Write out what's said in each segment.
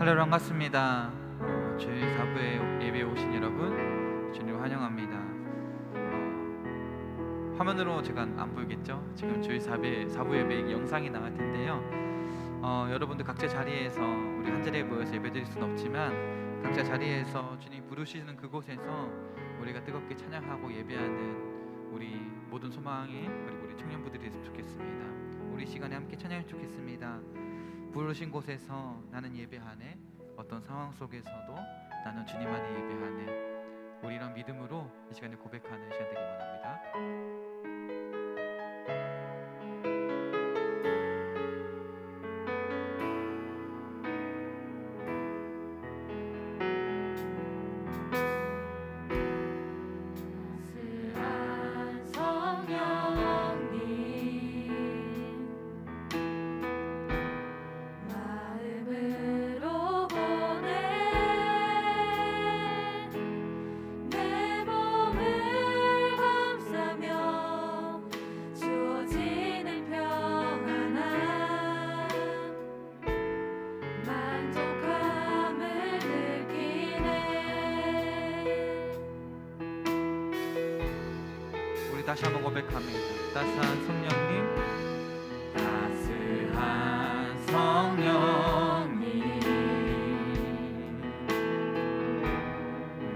할렐루야, 반갑습니다. 주일 4부에 예배에 오신 여러분 주님 환영합니다. 화면으로 제가 안 보이겠죠? 지금 주일 4부 예배 영상이 나갈 텐데요. 여러분들 각자 자리에서 우리 한 자리에 모여서 예배드릴 수는 없지만 각자 자리에서 주님 부르시는 그곳에서 우리가 뜨겁게 찬양하고 예배하는 우리 모든 소망이 그리고 우리 청년부들이 됐으면 좋겠습니다. 우리 시간에 함께 찬양했으면 좋겠습니다. 부르신 곳에서 나는 예배하네, 어떤 상황 속에서도 나는 주님 안에 예배하네, 우리 이런 믿음으로 이 시간에 고백하는 시간 되길 원합니다. 다시 한번 고백합니다. 따스한 성령님, 따스한 성령님,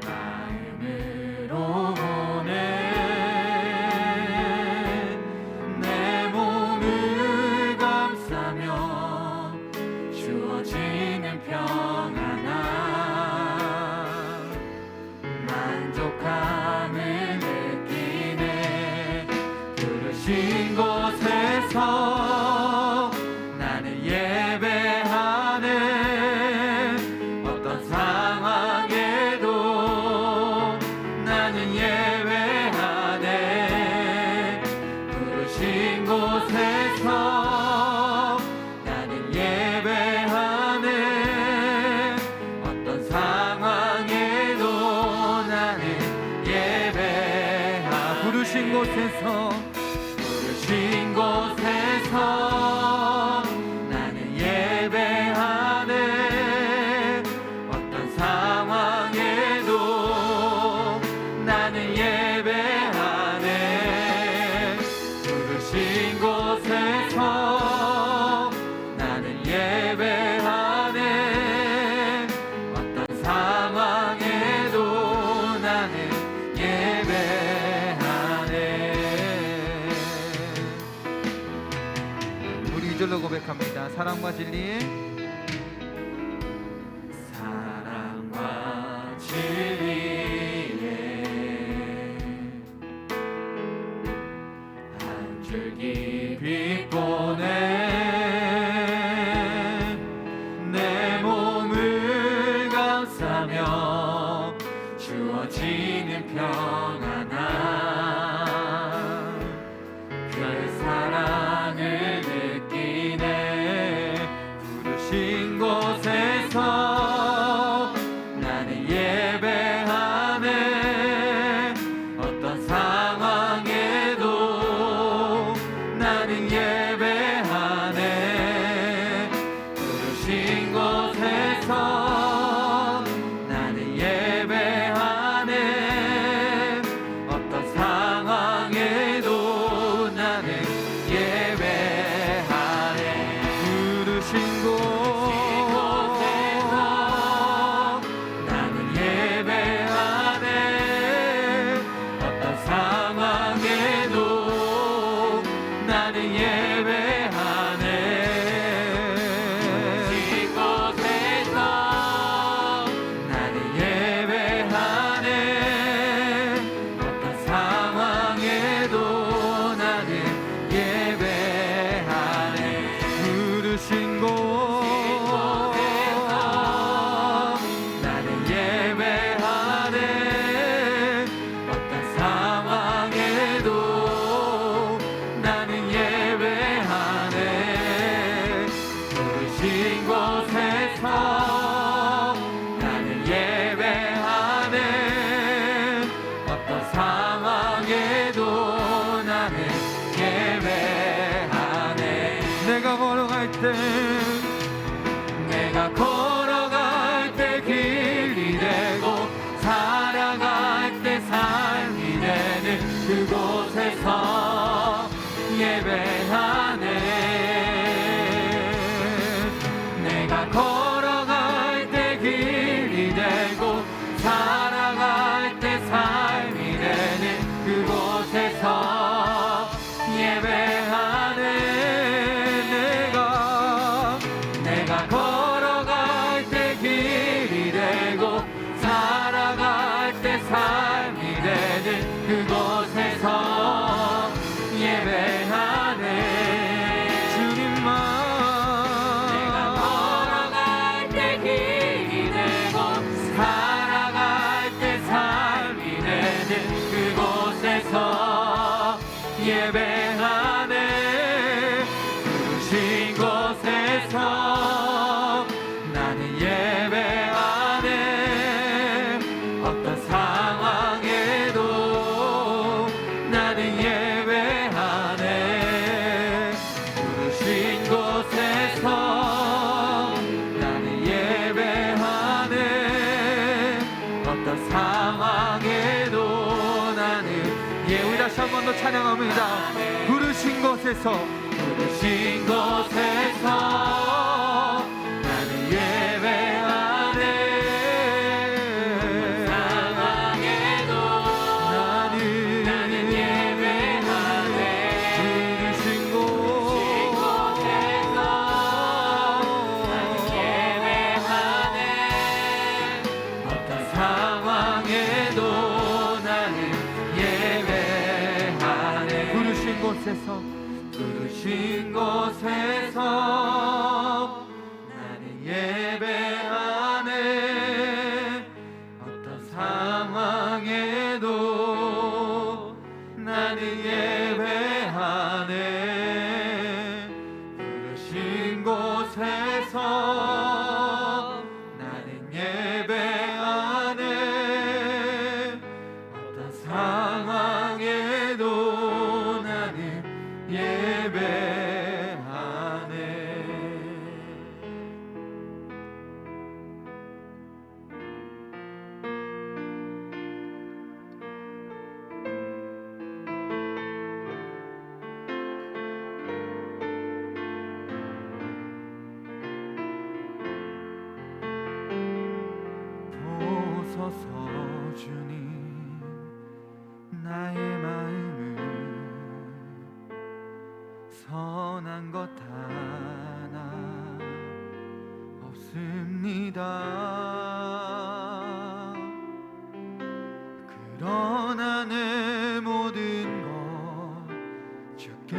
마음으로 보내 내 몸을 감싸며 주어지는 평안함, 만족함을 부르신 곳에서 나는 예배하네, 어떤 상황에도 나는 예배하네, 부르신 곳에서 나는 예배하네, 어떤 상황에도 나는 예배하네, 부르신 곳에서 부르신 곳에서 나는 예배하네, 어떤 상황에도 나는 예배하네, 부르신 곳에서 나는 예배하네, 어떤 상황에도 나는 예배하네. 이절로 고백합니다. 사랑과 진리, 사랑과 진리에 한 줄기 빛 보내 내 몸을 감싸며 주어지는 평안함, 그 사랑을 부르신 곳에서 나는 예배하네, 어떤 상황에도 나는 예배하네, 부르신 곳에서 나는 예배하네, 어떤 상황에도 예배하네. 부르신 곳에서 나는 예배하네. 어떤 상황에도 나는 예배하네. 부르신 곳에서 나는 예배하네. 어떤 상황에도 나는 우리 다시 한 번 더 찬양합니다. 부르신 곳에서 나는 예배하네. 상황에도 나는 예배하네. 부르신 곳에서 나는 예배하네. 어떤 상황에도 나는 예배하네. 부르신 곳에서 나는 예배하네. 어떤 상황에도 나는 예배하네. 부르신 곳에서 나는 예배하네. 어떤 상황에도 나는 예배하네. 보소서 주님 나의 마음을 선한 것 하나 없습니다. 그러나 내 모든 것 주께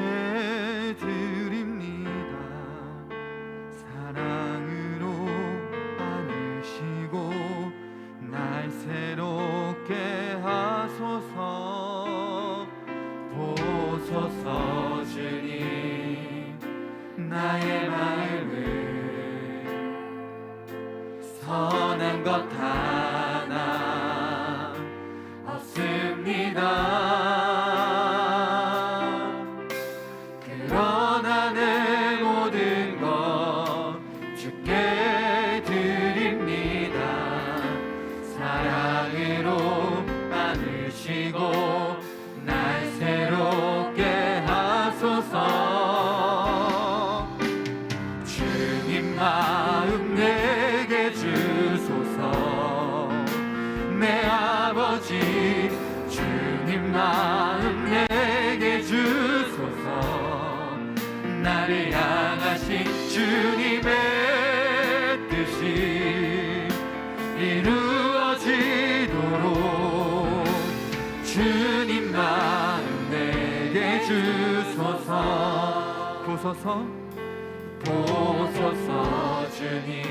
드립니다. 사랑으로 안으시고 날 새롭게 하소서. 보소서 주님 나의 마음을 선한 것 하나 없습니다. 그러나 내 모든 것 주께 드립니다. 사랑으로 안으시고 날 새롭게 하소서. 주님 마음 내게 주소서. 내 아버지 주님 마음 내게 주소서. 나를 향하신 주님의 뜻이 이루어지도록 주님 마음 내게 주소서. 보소서 주님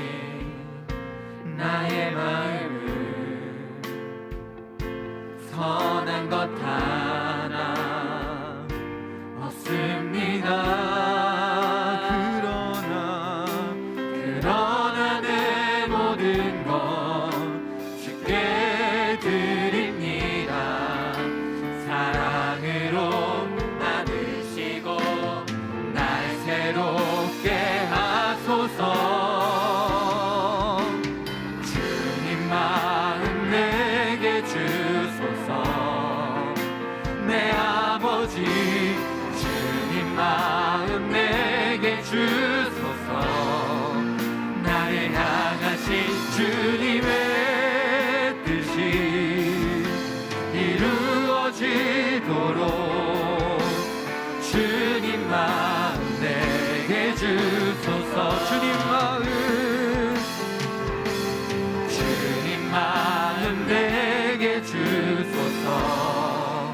나의 마음을 선한 것 하나 없습니다. 그러나 내 모든 것 주께 드립니다. 사랑으로 안으시고 날 새롭게 하소서. 주님 마음 내게 주소서. 내 아버지 주님 마음 내게 주소서. 나를 향하신 주님의 뜻이 이루어지도록 주님 마음 내게 주소서. 주님 마음 내게 주소서.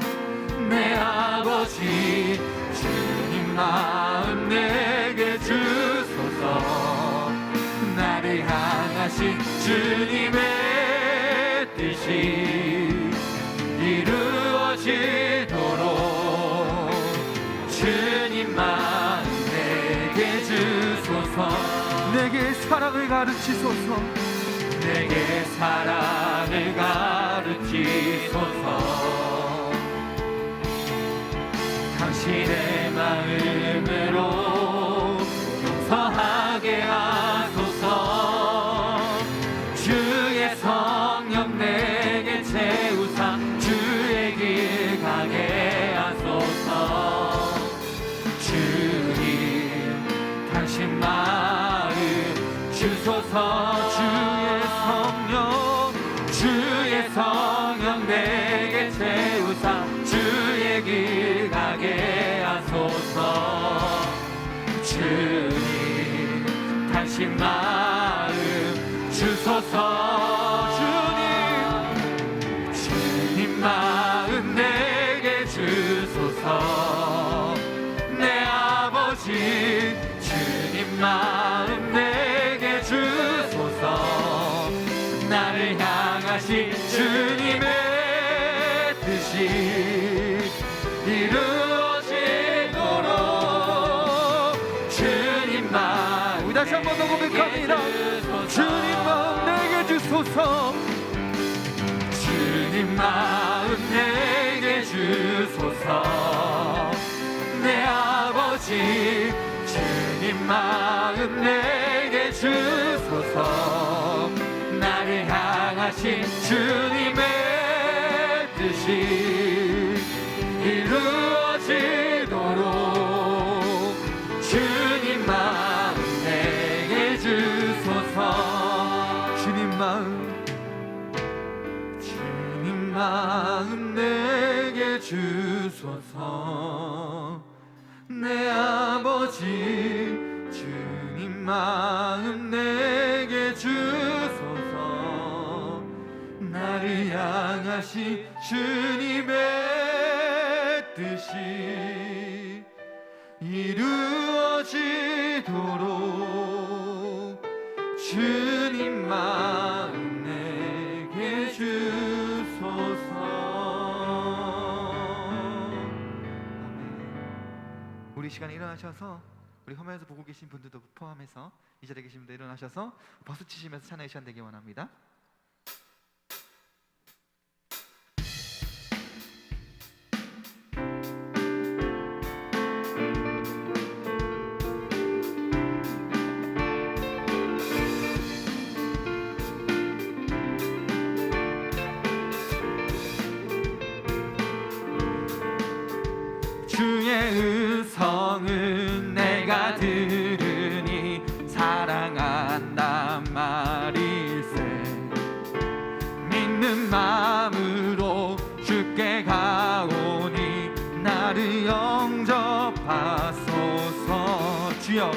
내 아버지 주님 마음 내게 주소서. 나를 향하신 주님의 뜻이 이루어지도록 사랑을 가르치소서. 내게 사랑을 가르치소서. 당신의 마음으로 용서하게 하소서. 주의 성령 내게 채우사 주의 길 가게 하소서. 주님 당신 마음 주소서. 주의 성령 내게 채우사 주의 길 가게 하소서. 주님 당신 마음 주소서. 주님 마음 내게 주소서. 내 아버지 주님 마음 내게 주소서. 나를 향하신 주님의 뜻이 이루어지도록 주님 마음 우리 다시 한 번 더 고백합니다. 주님 마음 내게 주소서. 주님 마음 내게 주소서. 내 아버지 주님 마음 내게 주소서. 나를 향하신 주님의 뜻이 이루어지도록 주님 마음 내게 주소서. 주님 마음 내게 주소서. 내 아버지 주님 마음 내게 주소서. 나를 향하신 주님의 뜻이 이루어지도록 주님 마음 내게 주소서. 아멘. 우리 시간에 일어나셔서 우리 화면에서 보고 계신 분들도 포함해서 이 자리에 계신 분들 일어나셔서 박수 치시면서 찬양의 시간 되기 원합니다. 주의 음성은 내가 들으니 사랑한단 말일세. 믿는 마음으로 주께 가오니 나를 영접하소서. 주여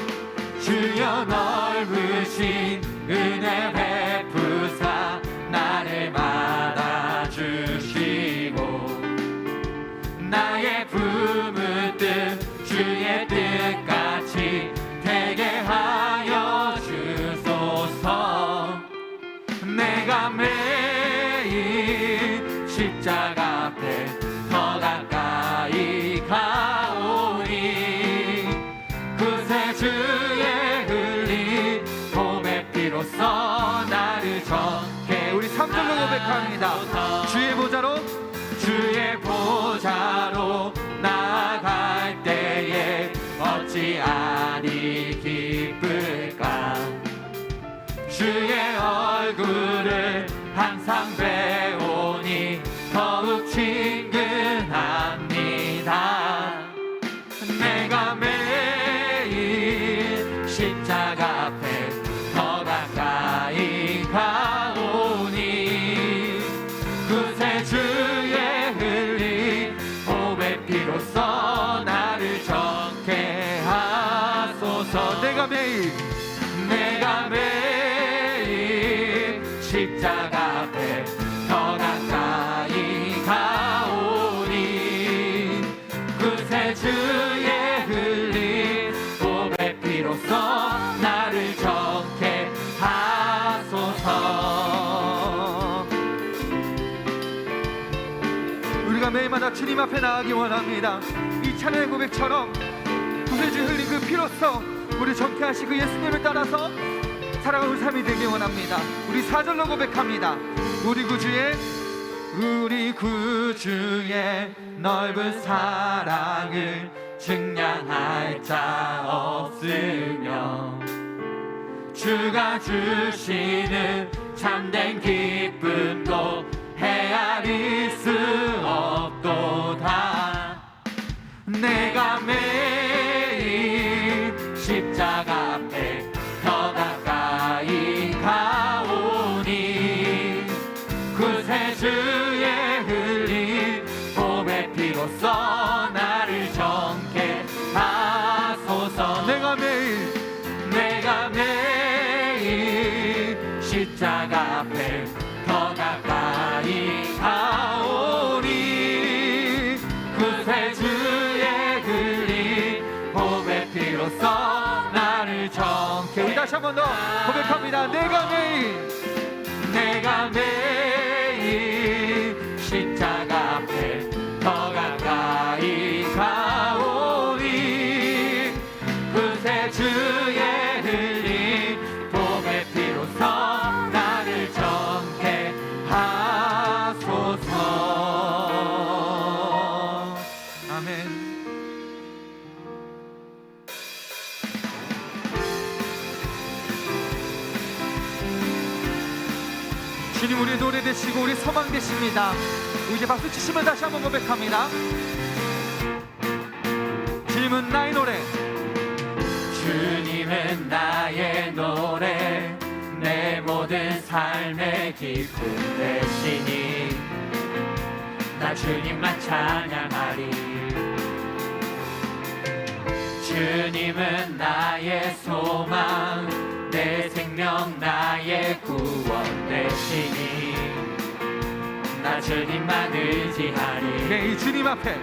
넓으신 은혜 베푸사 나를 받아주시고 나의 품을 뜻 주의 뜻같이 되게 하여 주소서. 내가 매일 십자가 앞에 더 가까이 가오니 그새 주의 흘린 보배 피로써 나를 정케. 우리 3절로 고백합니다. 주의 보좌로 나아갈 때에 어찌하니 기쁠까. 주의 얼굴을 항상 배우니 더욱 친근합니다. 내가 매일 십자가 앞에 더 가까이 가오니 그새 주의 흘린 보배 피로써 나를 정케 하소서. 내가 매일 십자가 앞에 더 가까이 가오니 그새 주의 흘린 보배 피로써 나를 정케 하소서. 우리가 매일마다 주님 앞에 나가기 원합니다. 이 찬양의 고백처럼 구세주 흘린 그 피로써 우리 정케하시고 예수님을 따라서 살아가는 삶이 되길 원합니다. 우리 4절로 고백합니다. 우리 구주의 넓은 사랑을 증량할 자 없으며 주가 주시는 참된 기쁨도 헤아릴 수 없도다. 내가 매일 십자가 앞에 더 가까이 가오니 구세주의 흘린 보배 피로써 나를 정케 하소서. 내가 매일 십자가 앞에 더 가까이 가오니 구세주의 흘린 보배 피로써 나를 정케. 우리 다시 한 번 더 고백합니다. 내가 매일 십자가 앞에 더 가까이 가오니 구세주의 흘린 보배 피로써 나를 정케 하소서. 아멘. 주님, 우리 노래 되시고 우리 소망 되십니다. 이제 박수 치시면 다시 한번 고백합니다. 주님은 나의 노래, 주님은 나의 노래, 내 모든 삶의 기쁨 되시니 나 주님만 찬양하리. 주님은 나의 소망, 내 생명 나의 구원 되시니 나 주님만 의지하리. 매일 주님 앞에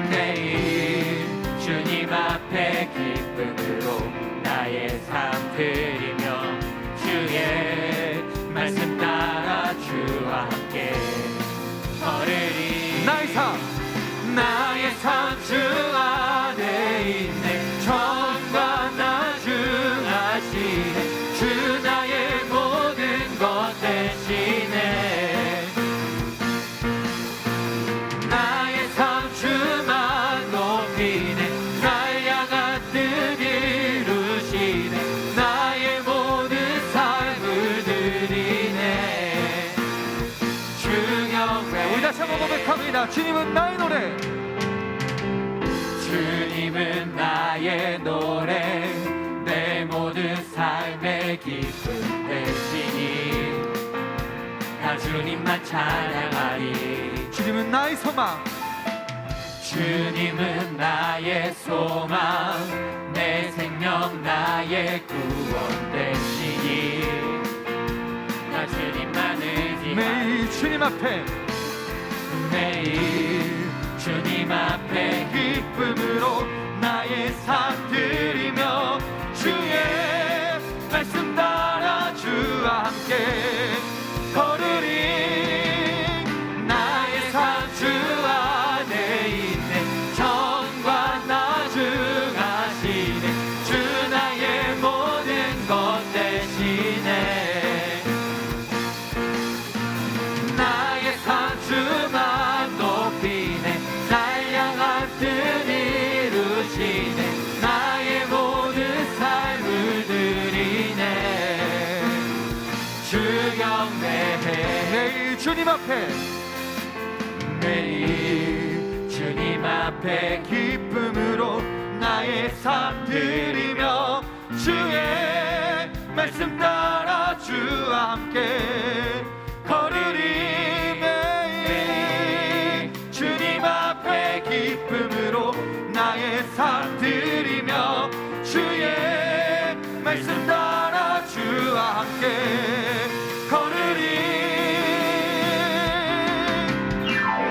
매일 주님 앞에 기쁨으로 나의 삶 드리며 주의 말씀 따라 주와 함께 걸으리. 나의 삶 주 안에 있네. 정과 나중하시네. 주 나의 모든 것 되시네. 나의 삶 주만 높이네. 날 향한 뜻 이루시네. 나의 모든 삶을 드리네. 주경배. 우리 다시 한번 고백합니다. 주님은 나의 노래, 주님은 나의 노래, 내 모든 삶의 기쁨 되시니 나 주님만 찬양하리. 주님은 나의 소망, 주님은 나의 소망, 내 생명 나의 구원 되시니 나 주님만 의지하리. 매일 주님 앞에 매일 주님 앞에 기쁨으로 나의 삶 드리며 주의 말씀 따라 주와 함께 걸으리. 나의 삶 주 안에 있네. 정과 나중하시네. 주 나의 모든 것 되시네. 나의 삶 주만 높이네. 날 향한 뜻 이루시네. 나의 모든 삶을 드리네. 주 경배해. 매일 주님 앞에 매일 주님 앞에 기쁨으로 나의 삶 드리며 주의 말씀 따라 주와 함께 걸으리. 매일 주님 앞에 기쁨으로 나의 삶 드리며 주의 말씀 따라 주와 함께 걸으리.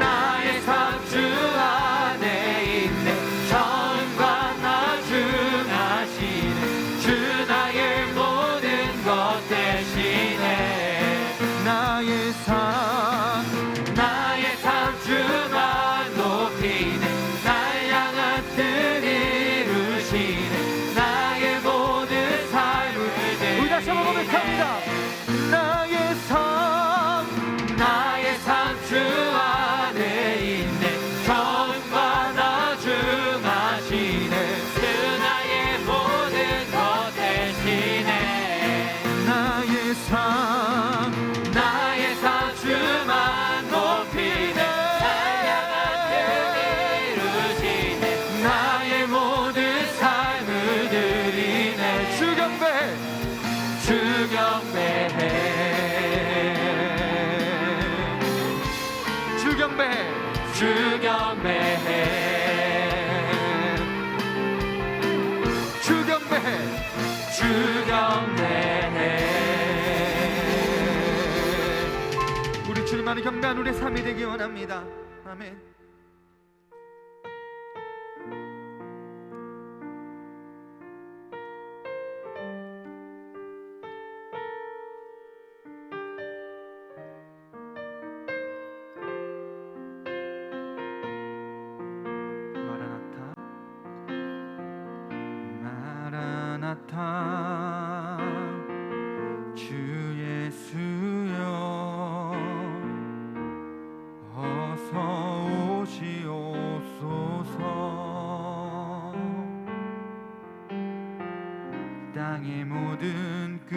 나의 삶 주 안에 있네. 정과 나중하시네. 주 나의 모든 것 되시네. 나의 삶 주만 높이네. 날 향한 뜻 이루시네. 주 경배해 주 경배해 주 경배해. 우리 주님만을 경배한 우리의 삶이 되기 원합니다. 아멘. 마라나타 주 예수여 어서 오시옵소서. 땅의 모든 끝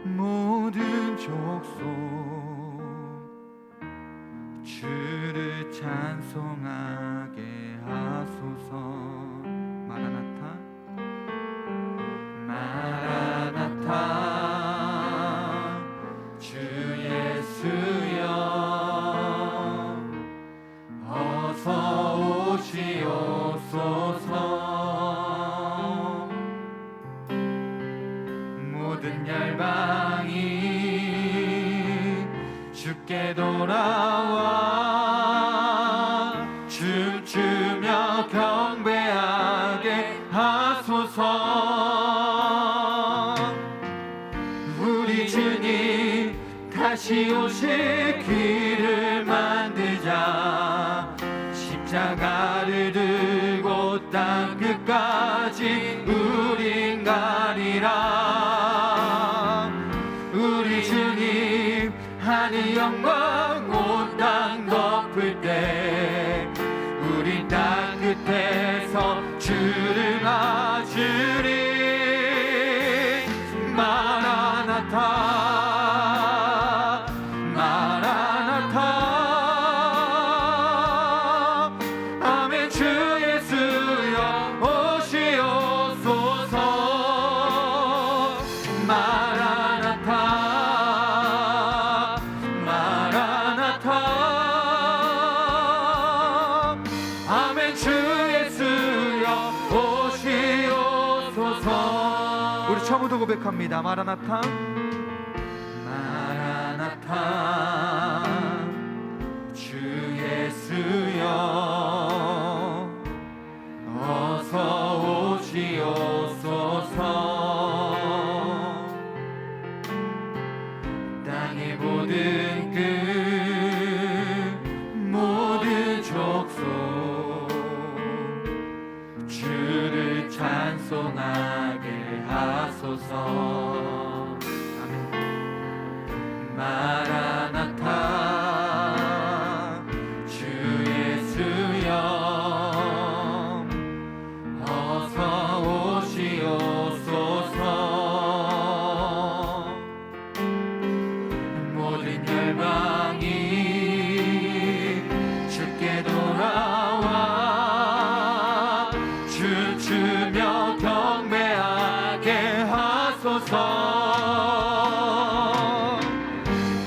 모든 족속 주를 찬송하게 하소서. 마라나타 마라나타 주 예수여 어서 오시옵소서. 모든 열방이 주께 돌아와 춤추며 경배하게 하소서. 우리 주님 다시 오실 길을 만들자. 십자가를 들고 땅 끝까지 우린 가리라. 우리 주님 하늘 영광 온 땅 덮을 때 우리 땅 끝에서 주를 맞으리. 마라나타 마라나타 아멘. 주 예수여 오시옵소서. 마라나타 마라나타 아멘. 주 예수여 오시옵소서. 우리 처음부터 고백합니다. 마라나타 마라나타 주 예수여 어서 오시옵소서. 땅의 모든 끝 모든 족속 주를 찬송하게 하소서. 아멘. 마라나타 주 예수여 어서 오시옵소서. 모든 열방이 주께 돌아와 춤추며 경배하게 하소서.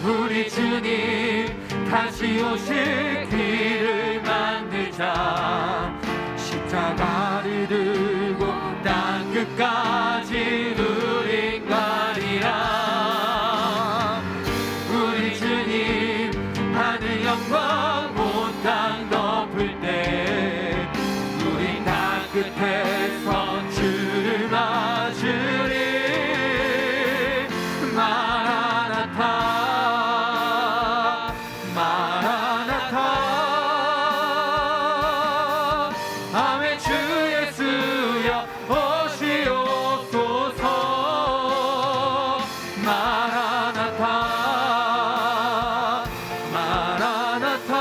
우리 주님 다시 오실 길을 만들자. 십자가를 들고 땅 끝까지 우린 가리라. 우리 주님 하늘 영광 온 땅 덮을 때 우리 땅 끝에서 주를 맞으리. 마라나타 마라나타 아멘. 주 예수여 오시옵소서. 마라나타 마라나타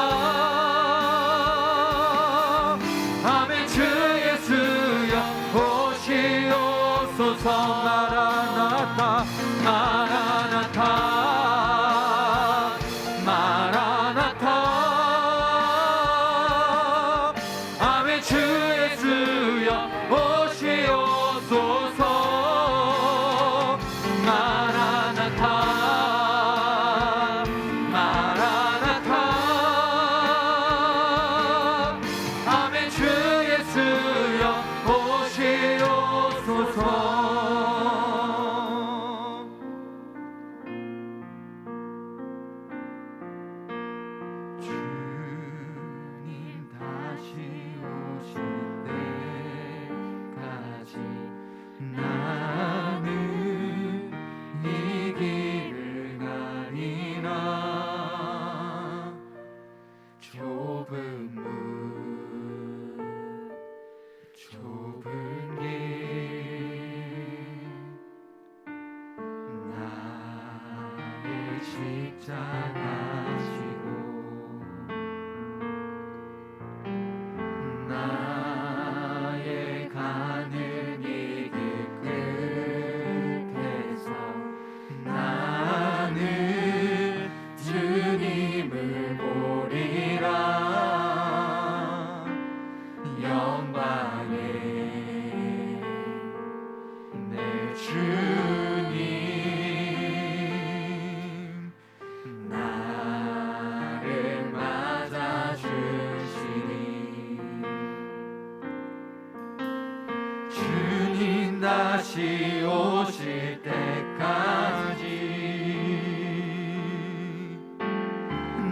다시 오실 때까지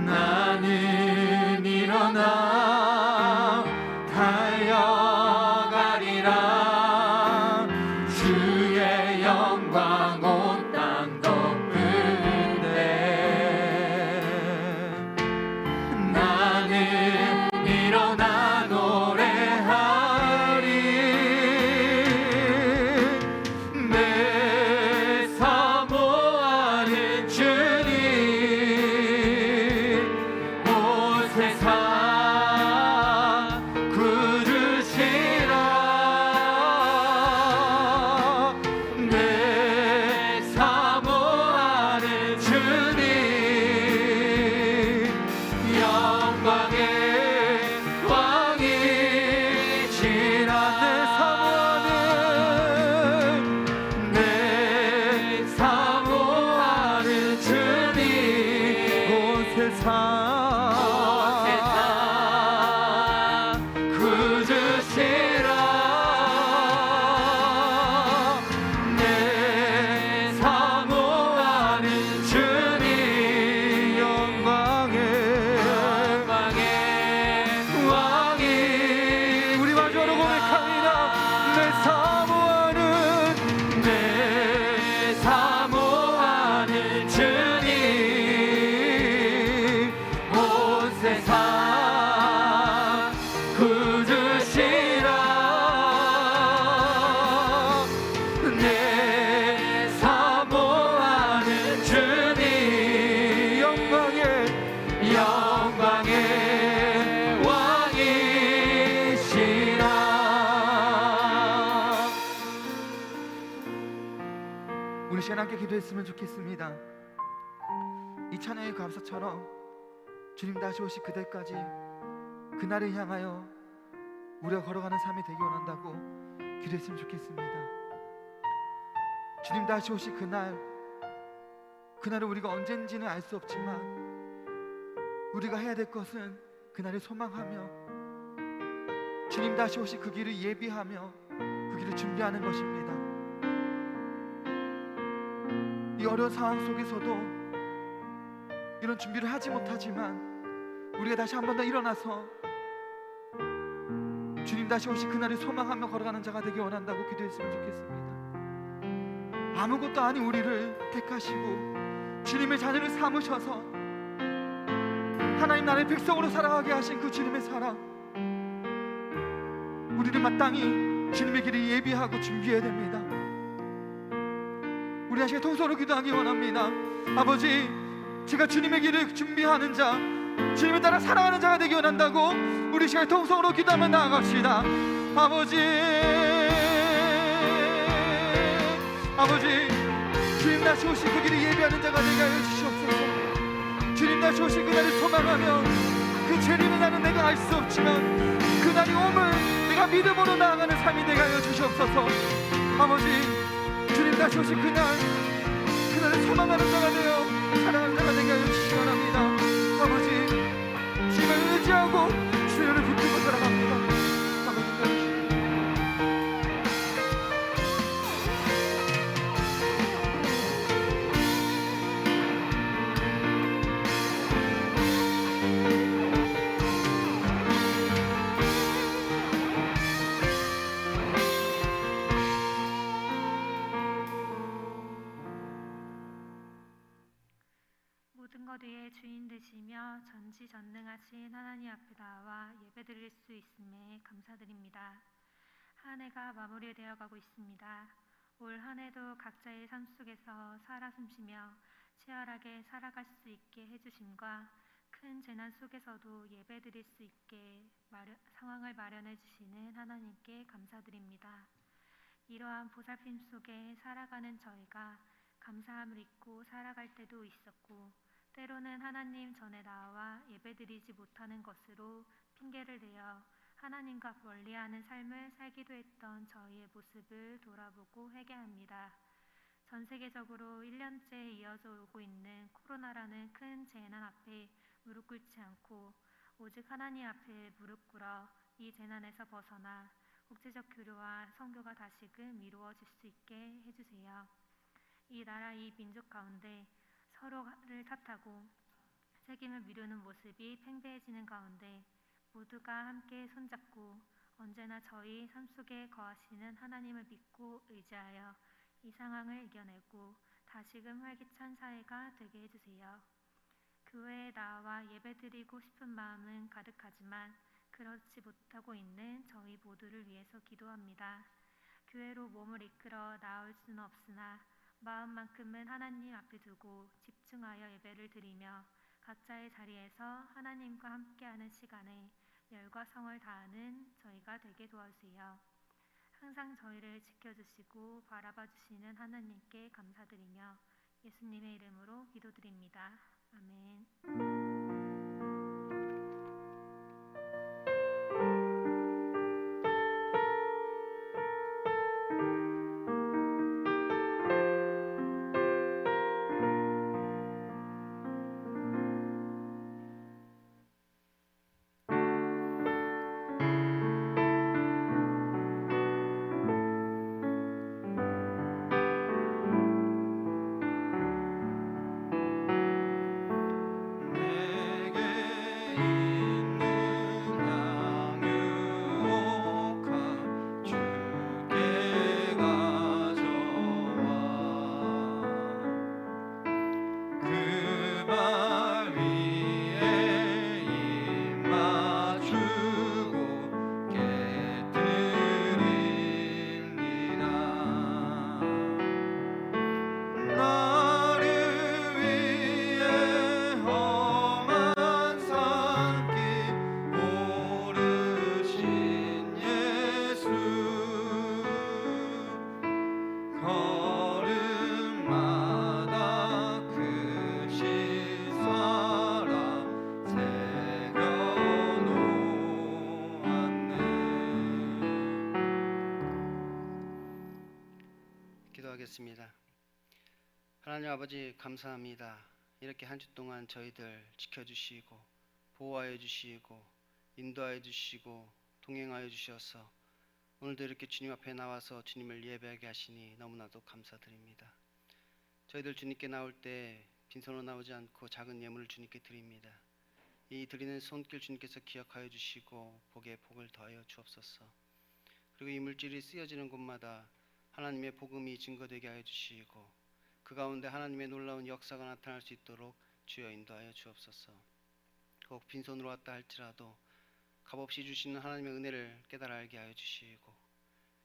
나는 일어나 달려가리라. 주의 영광 온 땅 덮을 때 나는 일어나 노래하리. 내 사모하는 주님 온 세상 구주시라. 내 사모하는 주님 영광의 왕이시라. 내 사모하는 주님 온 세상 구주시라. 내 사모하는 주님 영광의 왕이. 우리 마주하러 고백합니다. 내 사모하는 주님 온 세상 구주시라. 내 사모하는 주님 영광의 왕이시라. 우리 시간 함께 기도했으면 좋겠습니다. 이 찬양의 감사처럼 주님 다시 오실 그날까지, 그날을 향하여 우리가 걸어가는 삶이 되기 원한다고 기도했으면 좋겠습니다. 주님 다시 오실 그날을 우리가 언젠지는 알 수 없지만 우리가 해야 될 것은 그날을 소망하며 주님 다시 오실 그 길을 예비하며 그 길을 준비하는 것입니다. 이 어려운 상황 속에서도 이런 준비를 하지 못하지만 우리가 다시 한 번 더 일어나서 주님 다시 오실 그날을 소망하며 걸어가는 자가 되기 원한다고 기도했으면 좋겠습니다. 아무것도 아닌 우리를 택하시고 주님의 자녀를 삼으셔서 하나님 나라의 백성으로 살아가게 하신 그 주님의 사랑, 우리는 마땅히 주님의 길을 예비하고 준비해야 됩니다. 우리 다시 통성으로 기도하기 원합니다. 아버지, 제가 주님의 길을 준비하는 자, 주님을 따라 살아가는 자가 되기 원한다고 우리 시간 통성으로 기도하며 나아갑시다. 아버지, 주님 다시 오실 그 길을 예비하는 자가 되게 하여 주시옵소서. 주님 다시 오실 그날을 소망하며 그 재림의 날은 내가 알 수 없지만 그날이 오면 내가 믿음으로 나아가는 삶이 되게 하여 주시옵소서. 아버지, 주님 다시 오실 그날을 소망하는 자가 되어 사랑하는 자가 되게 하여 주시기 원합니다. 아버지, 주님을 의지하고 주님을 붙들고 살아갑니다. 아버지, 모든 것 위에 주인 되시며 전지전능하신 하나님 앞에 나와 예배드릴 수 있음에 감사드립니다. 한 해가 마무리되어 가고 있습니다. 올 한 해도 각자의 삶 속에서 살아 숨쉬며 치열하게 살아갈 수 있게 해주심과 큰 재난 속에서도 예배드릴 수 있게 상황을 마련해 주시는 하나님께 감사드립니다. 이러한 보살핌 속에 살아가는 저희가 감사함을 잊고 살아갈 때도 있었고, 때로는 하나님 전에 나와 예배드리지 못하는 것으로 핑계를 대어 하나님과 멀리하는 삶을 살기도 했던 저희의 모습을 돌아보고 회개합니다. 전 세계적으로 1년째 이어져 오고 있는 코로나라는 큰 재난 앞에 무릎 꿇지 않고 오직 하나님 앞에 무릎 꿇어 이 재난에서 벗어나 국제적 교류와 선교가 다시금 이루어질 수 있게 해주세요. 이 나라 이 민족 가운데 서로를 탓하고 책임을 미루는 모습이 팽배해지는 가운데 모두가 함께 손잡고 언제나 저희 삶 속에 거하시는 하나님을 믿고 의지하여 이 상황을 이겨내고 다시금 활기찬 사회가 되게 해주세요. 교회에 나와 예배드리고 싶은 마음은 가득하지만 그렇지 못하고 있는 저희 모두를 위해서 기도합니다. 교회로 몸을 이끌어 나올 수는 없으나 마음만큼은 하나님 앞에 두고 집중하여 예배를 드리며 각자의 자리에서 하나님과 함께하는 시간에 열과 성을 다하는 저희가 되게 도와주세요. 항상 저희를 지켜주시고 바라봐 주시는 하나님께 감사드리며 예수님의 이름으로 기도드립니다. 아멘. 기도하겠습니다. 하나님 아버지 감사합니다. 이렇게 한 주 동안 저희들 지켜주시고 보호하여 주시고 인도하여 주시고 동행하여 주셔서 오늘도 이렇게 주님 앞에 나와서 주님을 예배하게 하시니 너무나도 감사드립니다. 저희들 주님께 나올 때 빈손으로 나오지 않고 작은 예물을 주님께 드립니다. 이 드리는 손길 주님께서 기억하여 주시고 복에 복을 더하여 주옵소서. 그리고 이 물질이 쓰여지는 곳마다 하나님의 복음이 증거되게 하여 주시고 그 가운데 하나님의 놀라운 역사가 나타날 수 있도록 주여 인도하여 주옵소서. 혹 빈손으로 왔다 할지라도 값없이 주시는 하나님의 은혜를 깨달아 알게 하여 주시고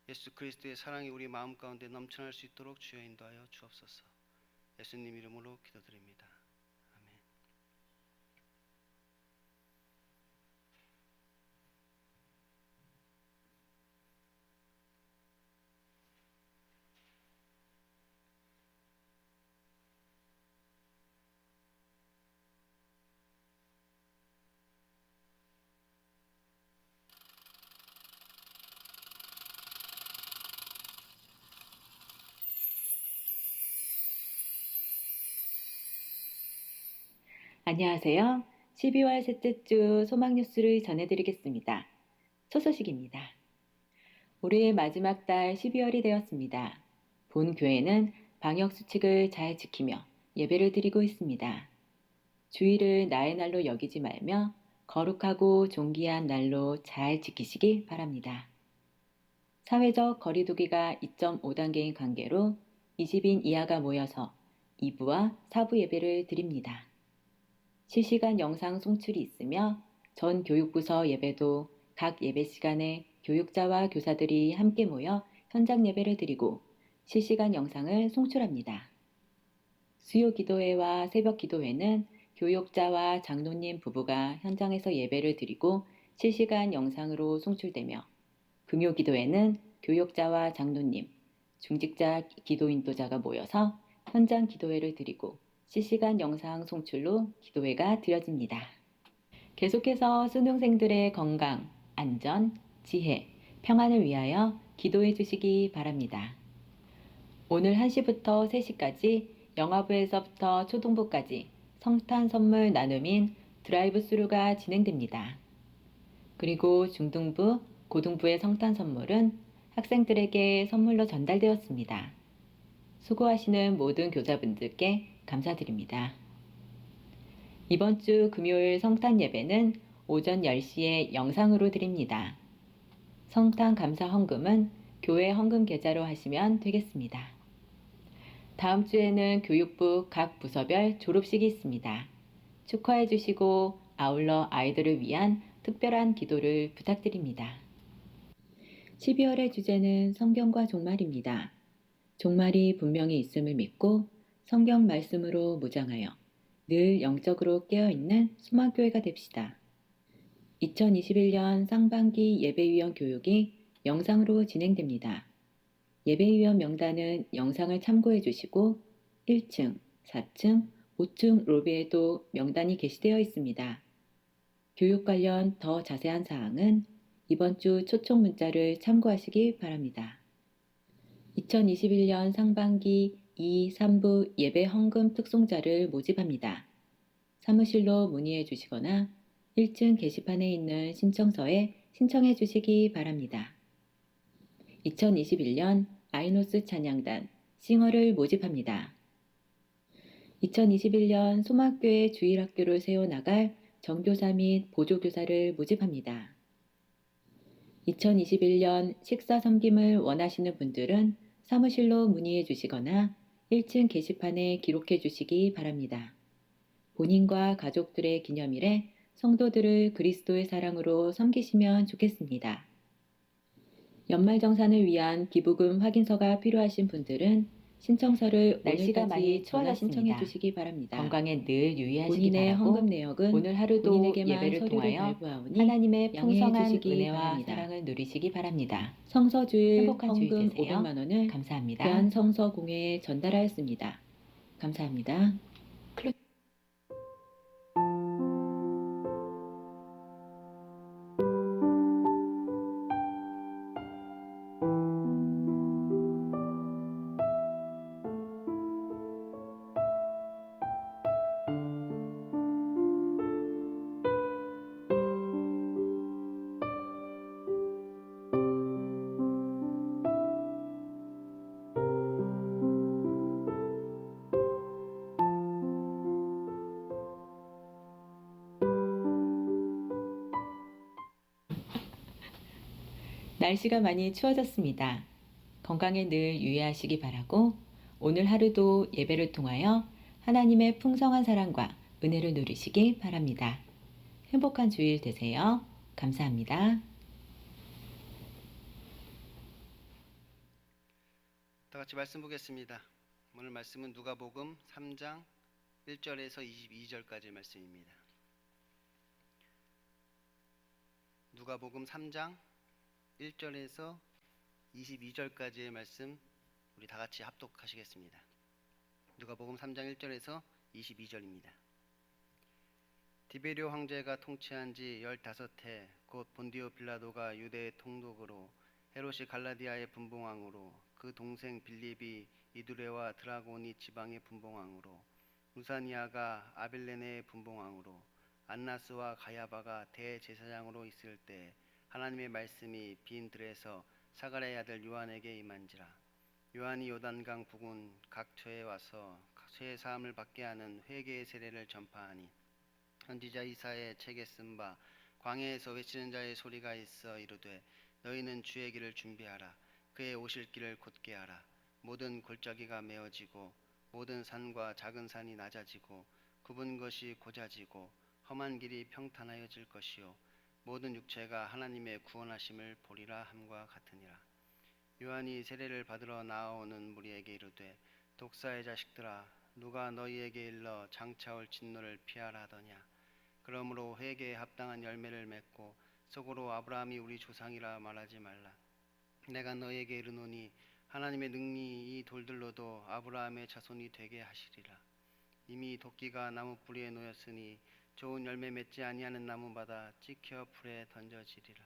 예수 그리스도의 사랑이 우리 마음 가운데 넘쳐날 수 있도록 주여 인도하여 주옵소서. 예수님 이름으로 기도드립니다. 아멘. 안녕하세요. 12월 셋째 주 소망 뉴스를 전해드리겠습니다. 첫 소식입니다. 올해의 마지막 달 12월이 되었습니다. 본 교회는 방역 수칙을 잘 지키며 예배를 드리고 있습니다. 주일을 나의 날로 여기지 말며 거룩하고 존귀한 날로 잘 지키시기 바랍니다. 사회적 거리두기가 2.5단계인 관계로 20인 이하가 모여서 2부와 4부 예배를 드립니다. 실시간 영상 송출이 있으며 전 교육부서 예배도 각 예배 시간에 교육자와 교사들이 함께 모여 현장 예배를 드리고 실시간 영상을 송출합니다. 수요 기도회와 새벽 기도회는 교육자와 장로님 부부가 현장에서 예배를 드리고 실시간 영상으로 송출되며 금요 기도회는 교육자와 장로님, 중직자 기도 인도자가 모여서 현장 기도회를 드리고 실시간 영상 송출로 기도회가 드려집니다. 계속해서 수능생들의 건강, 안전, 지혜, 평안을 위하여 기도해 주시기 바랍니다. 오늘 1시부터 3시까지 영화부에서부터 초등부까지 성탄 선물 나눔인 드라이브 스루가 진행됩니다. 그리고 중등부, 고등부의 성탄 선물은 학생들에게 선물로 전달되었습니다. 수고하시는 모든 교사분들께 감사드립니다. 이번 주 금요일 성탄 예배는 오전 10시에 영상으로 드립니다. 성탄 감사 헌금은 교회 헌금 계좌로 하시면 되겠습니다. 다음 주에는 교육부 각 부서별 졸업식이 있습니다. 축하해 주시고 아울러 아이들을 위한 특별한 기도를 부탁드립니다. 12월의 주제는 성경과 종말입니다. 종말이 분명히 있음을 믿고 성경 말씀으로 무장하여 늘 영적으로 깨어있는 소망교회가 됩시다. 2021년 상반기 예배위원 교육이 영상으로 진행됩니다. 예배위원 명단은 영상을 참고해 주시고 1층, 4층, 5층 로비에도 명단이 게시되어 있습니다. 교육 관련 더 자세한 사항은 이번 주 초청 문자를 참고하시기 바랍니다. 2021년 상반기 2, 3부 예배 헌금 특송자를 모집합니다. 사무실로 문의해 주시거나 1층 게시판에 있는 신청서에 신청해 주시기 바랍니다. 2021년 아이노스 찬양단 싱어를 모집합니다. 2021년 소망교회 주일학교를 세워나갈 정교사 및 보조교사를 모집합니다. 2021년 식사 섬김을 원하시는 분들은 사무실로 문의해 주시거나 1층 게시판에 기록해 주시기 바랍니다. 본인과 가족들의 기념일에 성도들을 그리스도의 사랑으로 섬기시면 좋겠습니다. 연말정산을 위한 기부금 확인서가 필요하신 분들은 신청서를 날씨가 많이 추워졌습니다. 신청해 주시기 바랍니다. 건강에 늘 유의하시기 본인의 바라고 헌금 내역은 오늘 하루도 본인에게만 예배를 서류를 통하여 발부하오니 하나님의 양해해 풍성한 주시기 은혜와 바랍니다. 사랑을 누리시기 바랍니다. 성서주일 행복한 주일 헌금 되세요. 500만 원을 감사합니다. 대한성서공회에 전달하였습니다. 감사합니다. 날씨가 많이 추워졌습니다. 건강에 늘 유의하시기 바라고 오늘 하루도 예배를 통하여 하나님의 풍성한 사랑과 은혜를 누리시기 바랍니다. 행복한 주일 되세요. 감사합니다. 다 같이 말씀 보겠습니다. 오늘 말씀은 누가복음 3장 1절에서 22절까지의 말씀입니다. 누가복음 3장 1절에서 22절까지의 말씀 우리 다 같이 합독하시겠습니다. 누가복음 3장 1절에서 22절입니다. 디베리오 황제가 통치한 지 15해 곧 본디오 빌라도가 유대의 통독으로 헤롯이 갈라디아의 분봉왕으로 그 동생 빌립이 이두레와 드라고니 지방의 분봉왕으로 루사니아가 아빌레네의 분봉왕으로 안나스와 가야바가 대제사장으로 있을 때 하나님의 말씀이 빈 들에서 사가랴의 아들 요한에게 임한지라. 요한이 요단강 부근 각 처에 와서 죄 사함을 받게 하는 회개의 세례를 전파하니 선지자 이사야의 책에 쓴 바 광야에서 외치는 자의 소리가 있어 이르되 너희는 주의 길을 준비하라. 그의 오실 길을 곧게 하라. 모든 골짜기가 메어지고 모든 산과 작은 산이 낮아지고 굽은 것이 고자지고 험한 길이 평탄하여질 것이요 모든 육체가 하나님의 구원하심을 보리라 함과 같으니라. 요한이 세례를 받으러 나아오는 무리에게 이르되 독사의 자식들아 누가 너희에게 일러 장차 올 진노를 피하라 하더냐. 그러므로 회개에 합당한 열매를 맺고 속으로 아브라함이 우리 조상이라 말하지 말라. 내가 너희에게 이르노니 하나님의 능히 이 돌들로도 아브라함의 자손이 되게 하시리라. 이미 도끼가 나무 뿌리에 놓였으니 좋은 열매 맺지 아니하는 나무마다 찍혀 불에 던져지리라.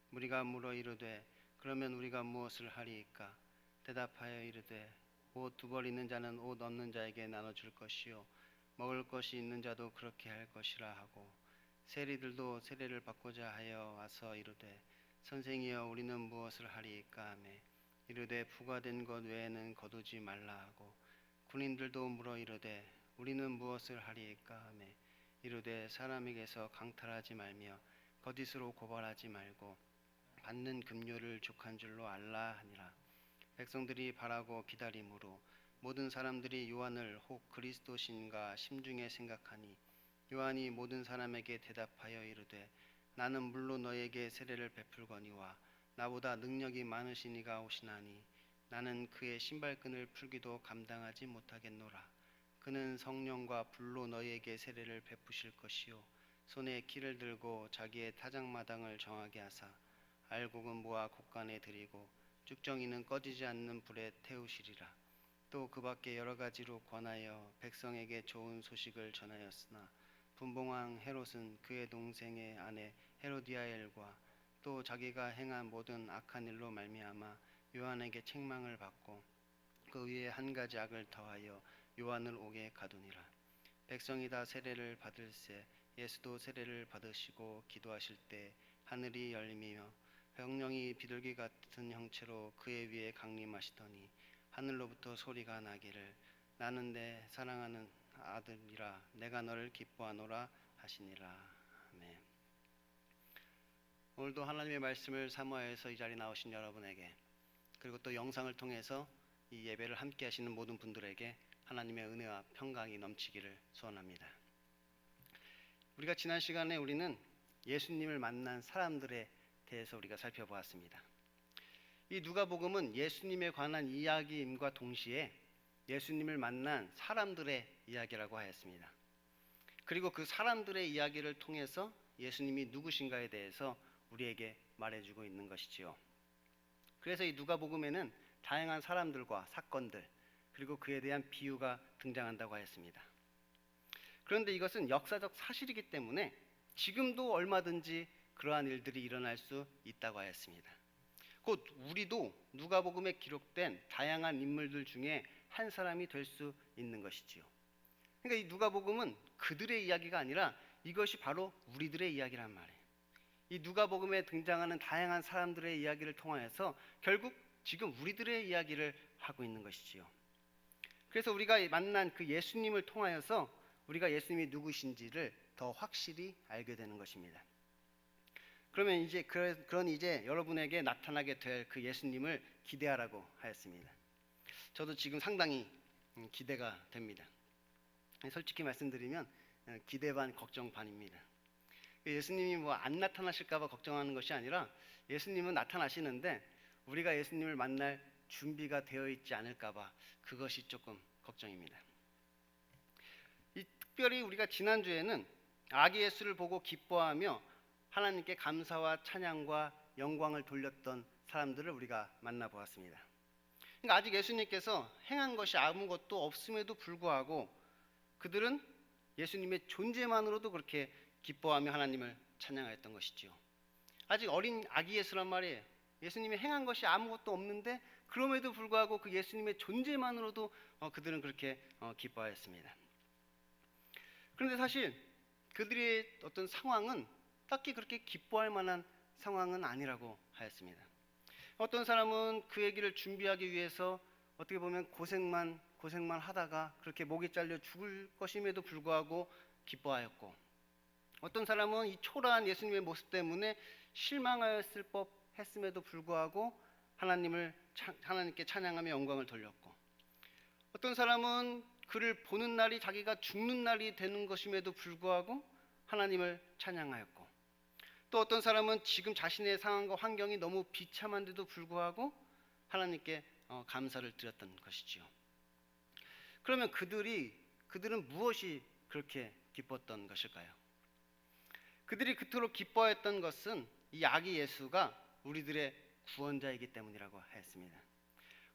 무리가 물어 이르되 그러면 우리가 무엇을 하리이까? 대답하여 이르되 옷 두 벌 있는 자는 옷 없는 자에게 나눠줄 것이요 먹을 것이 있는 자도 그렇게 할 것이라 하고 세리들도 세례를 받고자 하여 와서 이르되 선생이여 우리는 무엇을 하리이까 하며 이르되 부과된 것 외에는 거두지 말라 하고 군인들도 물어 이르되 우리는 무엇을 하리이까 하며 이르되 사람에게서 강탈하지 말며 거짓으로 고발하지 말고 받는 급료를 족한 줄로 알라 하니라. 백성들이 바라고 기다림으로 모든 사람들이 요한을 혹 그리스도신가 심중에 생각하니 요한이 모든 사람에게 대답하여 이르되 나는 물로 너에게 세례를 베풀거니와 나보다 능력이 많으신 이가 오시나니 나는 그의 신발끈을 풀기도 감당하지 못하겠노라. 그는 성령과 불로 너희에게 세례를 베푸실 것이요 손에 키를 들고 자기의 타작마당을 정하게 하사 알곡은 모아 곡간에 들이고 쭉정이는 꺼지지 않는 불에 태우시리라. 또 그 밖에 여러 가지로 권하여 백성에게 좋은 소식을 전하였으나 분봉왕 헤롯은 그의 동생의 아내 헤로디아엘과 또 자기가 행한 모든 악한 일로 말미암아 요한에게 책망을 받고 그 위에 한 가지 악을 더하여 요한을 옥에 가두니라. 백성이 다 세례를 받을새 예수도 세례를 받으시고 기도하실 때 하늘이 열리며 성령이 비둘기 같은 형체로 그의 위에 강림하시더니 하늘로부터 소리가 나기를 나는 내 사랑하는 아들이라 내가 너를 기뻐하노라 하시니라. 아멘. 오늘도 하나님의 말씀을 사모하여서 이 자리에 나오신 여러분에게 그리고 또 영상을 통해서 이 예배를 함께 하시는 모든 분들에게 하나님의 은혜와 평강이 넘치기를 소원합니다. 우리가 지난 시간에 우리는 예수님을 만난 사람들에 대해서 우리가 살펴보았습니다. 이 누가복음은 예수님에 관한 이야기임과 동시에 예수님을 만난 사람들의 이야기라고 하였습니다. 그리고 그 사람들의 이야기를 통해서 예수님이 누구신가에 대해서 우리에게 말해주고 있는 것이지요. 그래서 이 누가복음에는 다양한 사람들과 사건들 그리고 그에 대한 비유가 등장한다고 하였습니다. 그런데 이것은 역사적 사실이기 때문에 지금도 얼마든지 그러한 일들이 일어날 수 있다고 하였습니다. 곧 우리도 누가복음에 기록된 다양한 인물들 중에 한 사람이 될 수 있는 것이지요. 그러니까 이 누가복음은 그들의 이야기가 아니라 이것이 바로 우리들의 이야기란 말이에요. 이 누가복음에 등장하는 다양한 사람들의 이야기를 통하여서 결국 지금 우리들의 이야기를 하고 있는 것이지요. 그래서 우리가 만난 그 예수님을 통하여서 우리가 예수님이 누구신지를 더 확실히 알게 되는 것입니다. 그러면 이제 그런 이제 여러분에게 나타나게 될 그 예수님을 기대하라고 하였습니다. 저도 지금 상당히 기대가 됩니다. 솔직히 말씀드리면 기대 반 걱정 반입니다. 예수님이 뭐 안 나타나실까 봐 걱정하는 것이 아니라 예수님은 나타나시는데 우리가 예수님을 만날 준비가 되어 있지 않을까 봐 그것이 조금 걱정입니다. 특별히 우리가 지난주에는 아기 예수를 보고 기뻐하며 하나님께 감사와 찬양과 영광을 돌렸던 사람들을 우리가 만나보았습니다. 그러니까 아직 예수님께서 행한 것이 아무것도 없음에도 불구하고 그들은 예수님의 존재만으로도 그렇게 기뻐하며 하나님을 찬양하였던 것이지요. 아직 어린 아기 예수란 말이에요. 예수님이 행한 것이 아무것도 없는데 그럼에도 불구하고 그 예수님의 존재만으로도 그들은 그렇게 기뻐하였습니다. 그런데 사실 그들의 어떤 상황은 딱히 그렇게 기뻐할 만한 상황은 아니라고 하였습니다. 어떤 사람은 그 얘기를 준비하기 위해서 어떻게 보면 고생만 하다가 그렇게 목이 잘려 죽을 것임에도 불구하고 기뻐하였고, 어떤 사람은 이 초라한 예수님의 모습 때문에 실망하였을 법 했음에도 불구하고 하나님께 찬양하며 영광을 돌렸고, 어떤 사람은 그를 보는 날이 자기가 죽는 날이 되는 것임에도 불구하고 하나님을 찬양하였고, 또 어떤 사람은 지금 자신의 상황과 환경이 너무 비참한데도 불구하고 하나님께 감사를 드렸던 것이지요. 그러면 그들은 무엇이 그렇게 기뻤던 것일까요? 그들이 그토록 기뻐했던 것은 이 아기 예수가 우리들의 구원자이기 때문이라고 했습니다.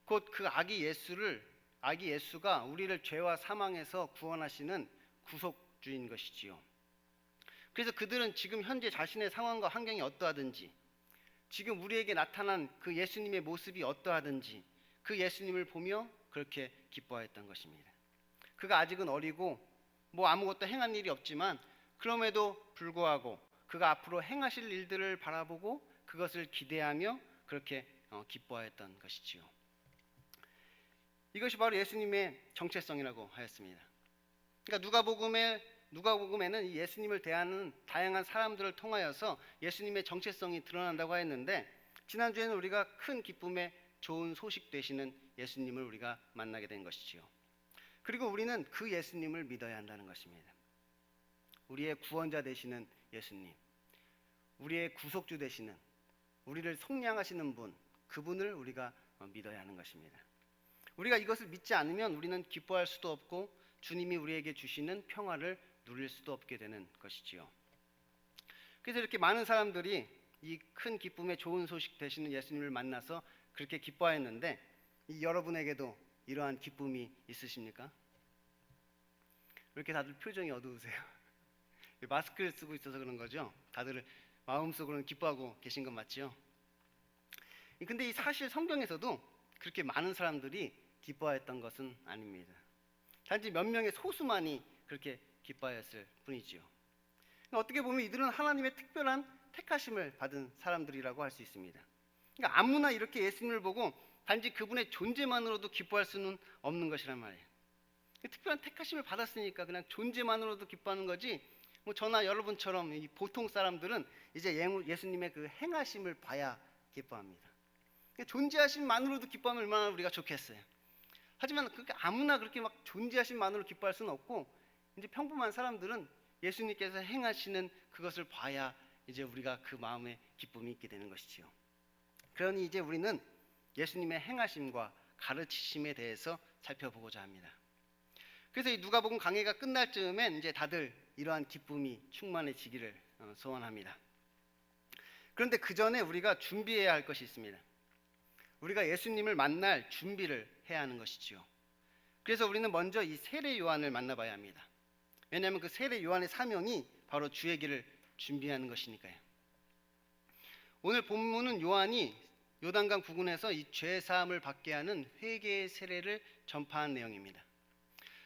곧 그 아기 예수가 우리를 죄와 사망에서 구원하시는 구속주인 것이지요. 그래서 그들은 지금 현재 자신의 상황과 환경이 어떠하든지, 지금 우리에게 나타난 그 예수님의 모습이 어떠하든지 그 예수님을 보며 그렇게 기뻐했던 것입니다. 그가 아직은 어리고 뭐 아무것도 행한 일이 없지만 그럼에도 불구하고 그가 앞으로 행하실 일들을 바라보고 그것을 기대하며 그렇게 기뻐했던 것이지요. 이것이 바로 예수님의 정체성이라고 하였습니다. 그러니까 누가복음에는 이 예수님을 대하는 다양한 사람들을 통하여서 예수님의 정체성이 드러난다고 하였는데, 지난주에는 우리가 큰 기쁨의 좋은 소식 되시는 예수님을 우리가 만나게 된 것이지요. 그리고 우리는 그 예수님을 믿어야 한다는 것입니다. 우리의 구원자 되시는 예수님, 우리의 구속주 되시는, 우리를 속량하시는 분, 그분을 우리가 믿어야 하는 것입니다. 우리가 이것을 믿지 않으면 우리는 기뻐할 수도 없고 주님이 우리에게 주시는 평화를 누릴 수도 없게 되는 것이지요. 그래서 이렇게 많은 사람들이 이 큰 기쁨의 좋은 소식 되시는 예수님을 만나서 그렇게 기뻐했는데, 여러분에게도 이러한 기쁨이 있으십니까? 왜 이렇게 다들 표정이 어두우세요? 마스크를 쓰고 있어서 그런 거죠? 다들 마음속으로는 기뻐하고 계신 건 맞죠? 근데 이 사실 성경에서도 그렇게 많은 사람들이 기뻐했던 것은 아닙니다. 단지 몇 명의 소수만이 그렇게 기뻐했을 뿐이지요. 어떻게 보면 이들은 하나님의 특별한 택하심을 받은 사람들이라고 할 수 있습니다. 그러니까 아무나 이렇게 예수님을 보고 단지 그분의 존재만으로도 기뻐할 수는 없는 것이란 말이에요. 특별한 택하심을 받았으니까 그냥 존재만으로도 기뻐하는 거지, 뭐 저나 여러분처럼 이 보통 사람들은 이제 예수님의 그 행하심을 봐야 기뻐합니다. 존재하심만으로도 기뻐하면 얼마나 우리가 좋겠어요. 하지만 그렇게 아무나 그렇게 막 존재하심만으로 기뻐할 수는 없고, 이제 평범한 사람들은 예수님께서 행하시는 그것을 봐야 이제 우리가 그 마음에 기쁨이 있게 되는 것이지요. 그러니 이제 우리는 예수님의 행하심과 가르치심에 대해서 살펴보고자 합니다. 그래서 이 누가복음 강해가 끝날 즈음엔 이제 다들 이러한 기쁨이 충만해지기를 소원합니다. 그런데 그 전에 우리가 준비해야 할 것이 있습니다. 우리가 예수님을 만날 준비를 해야 하는 것이지요. 그래서 우리는 먼저 이 세례 요한을 만나봐야 합니다. 왜냐하면 그 세례 요한의 사명이 바로 주의 길을 준비하는 것이니까요. 오늘 본문은 요한이 요단강 부근에서 이 죄 사함을 받게 하는 회개의 세례를 전파한 내용입니다.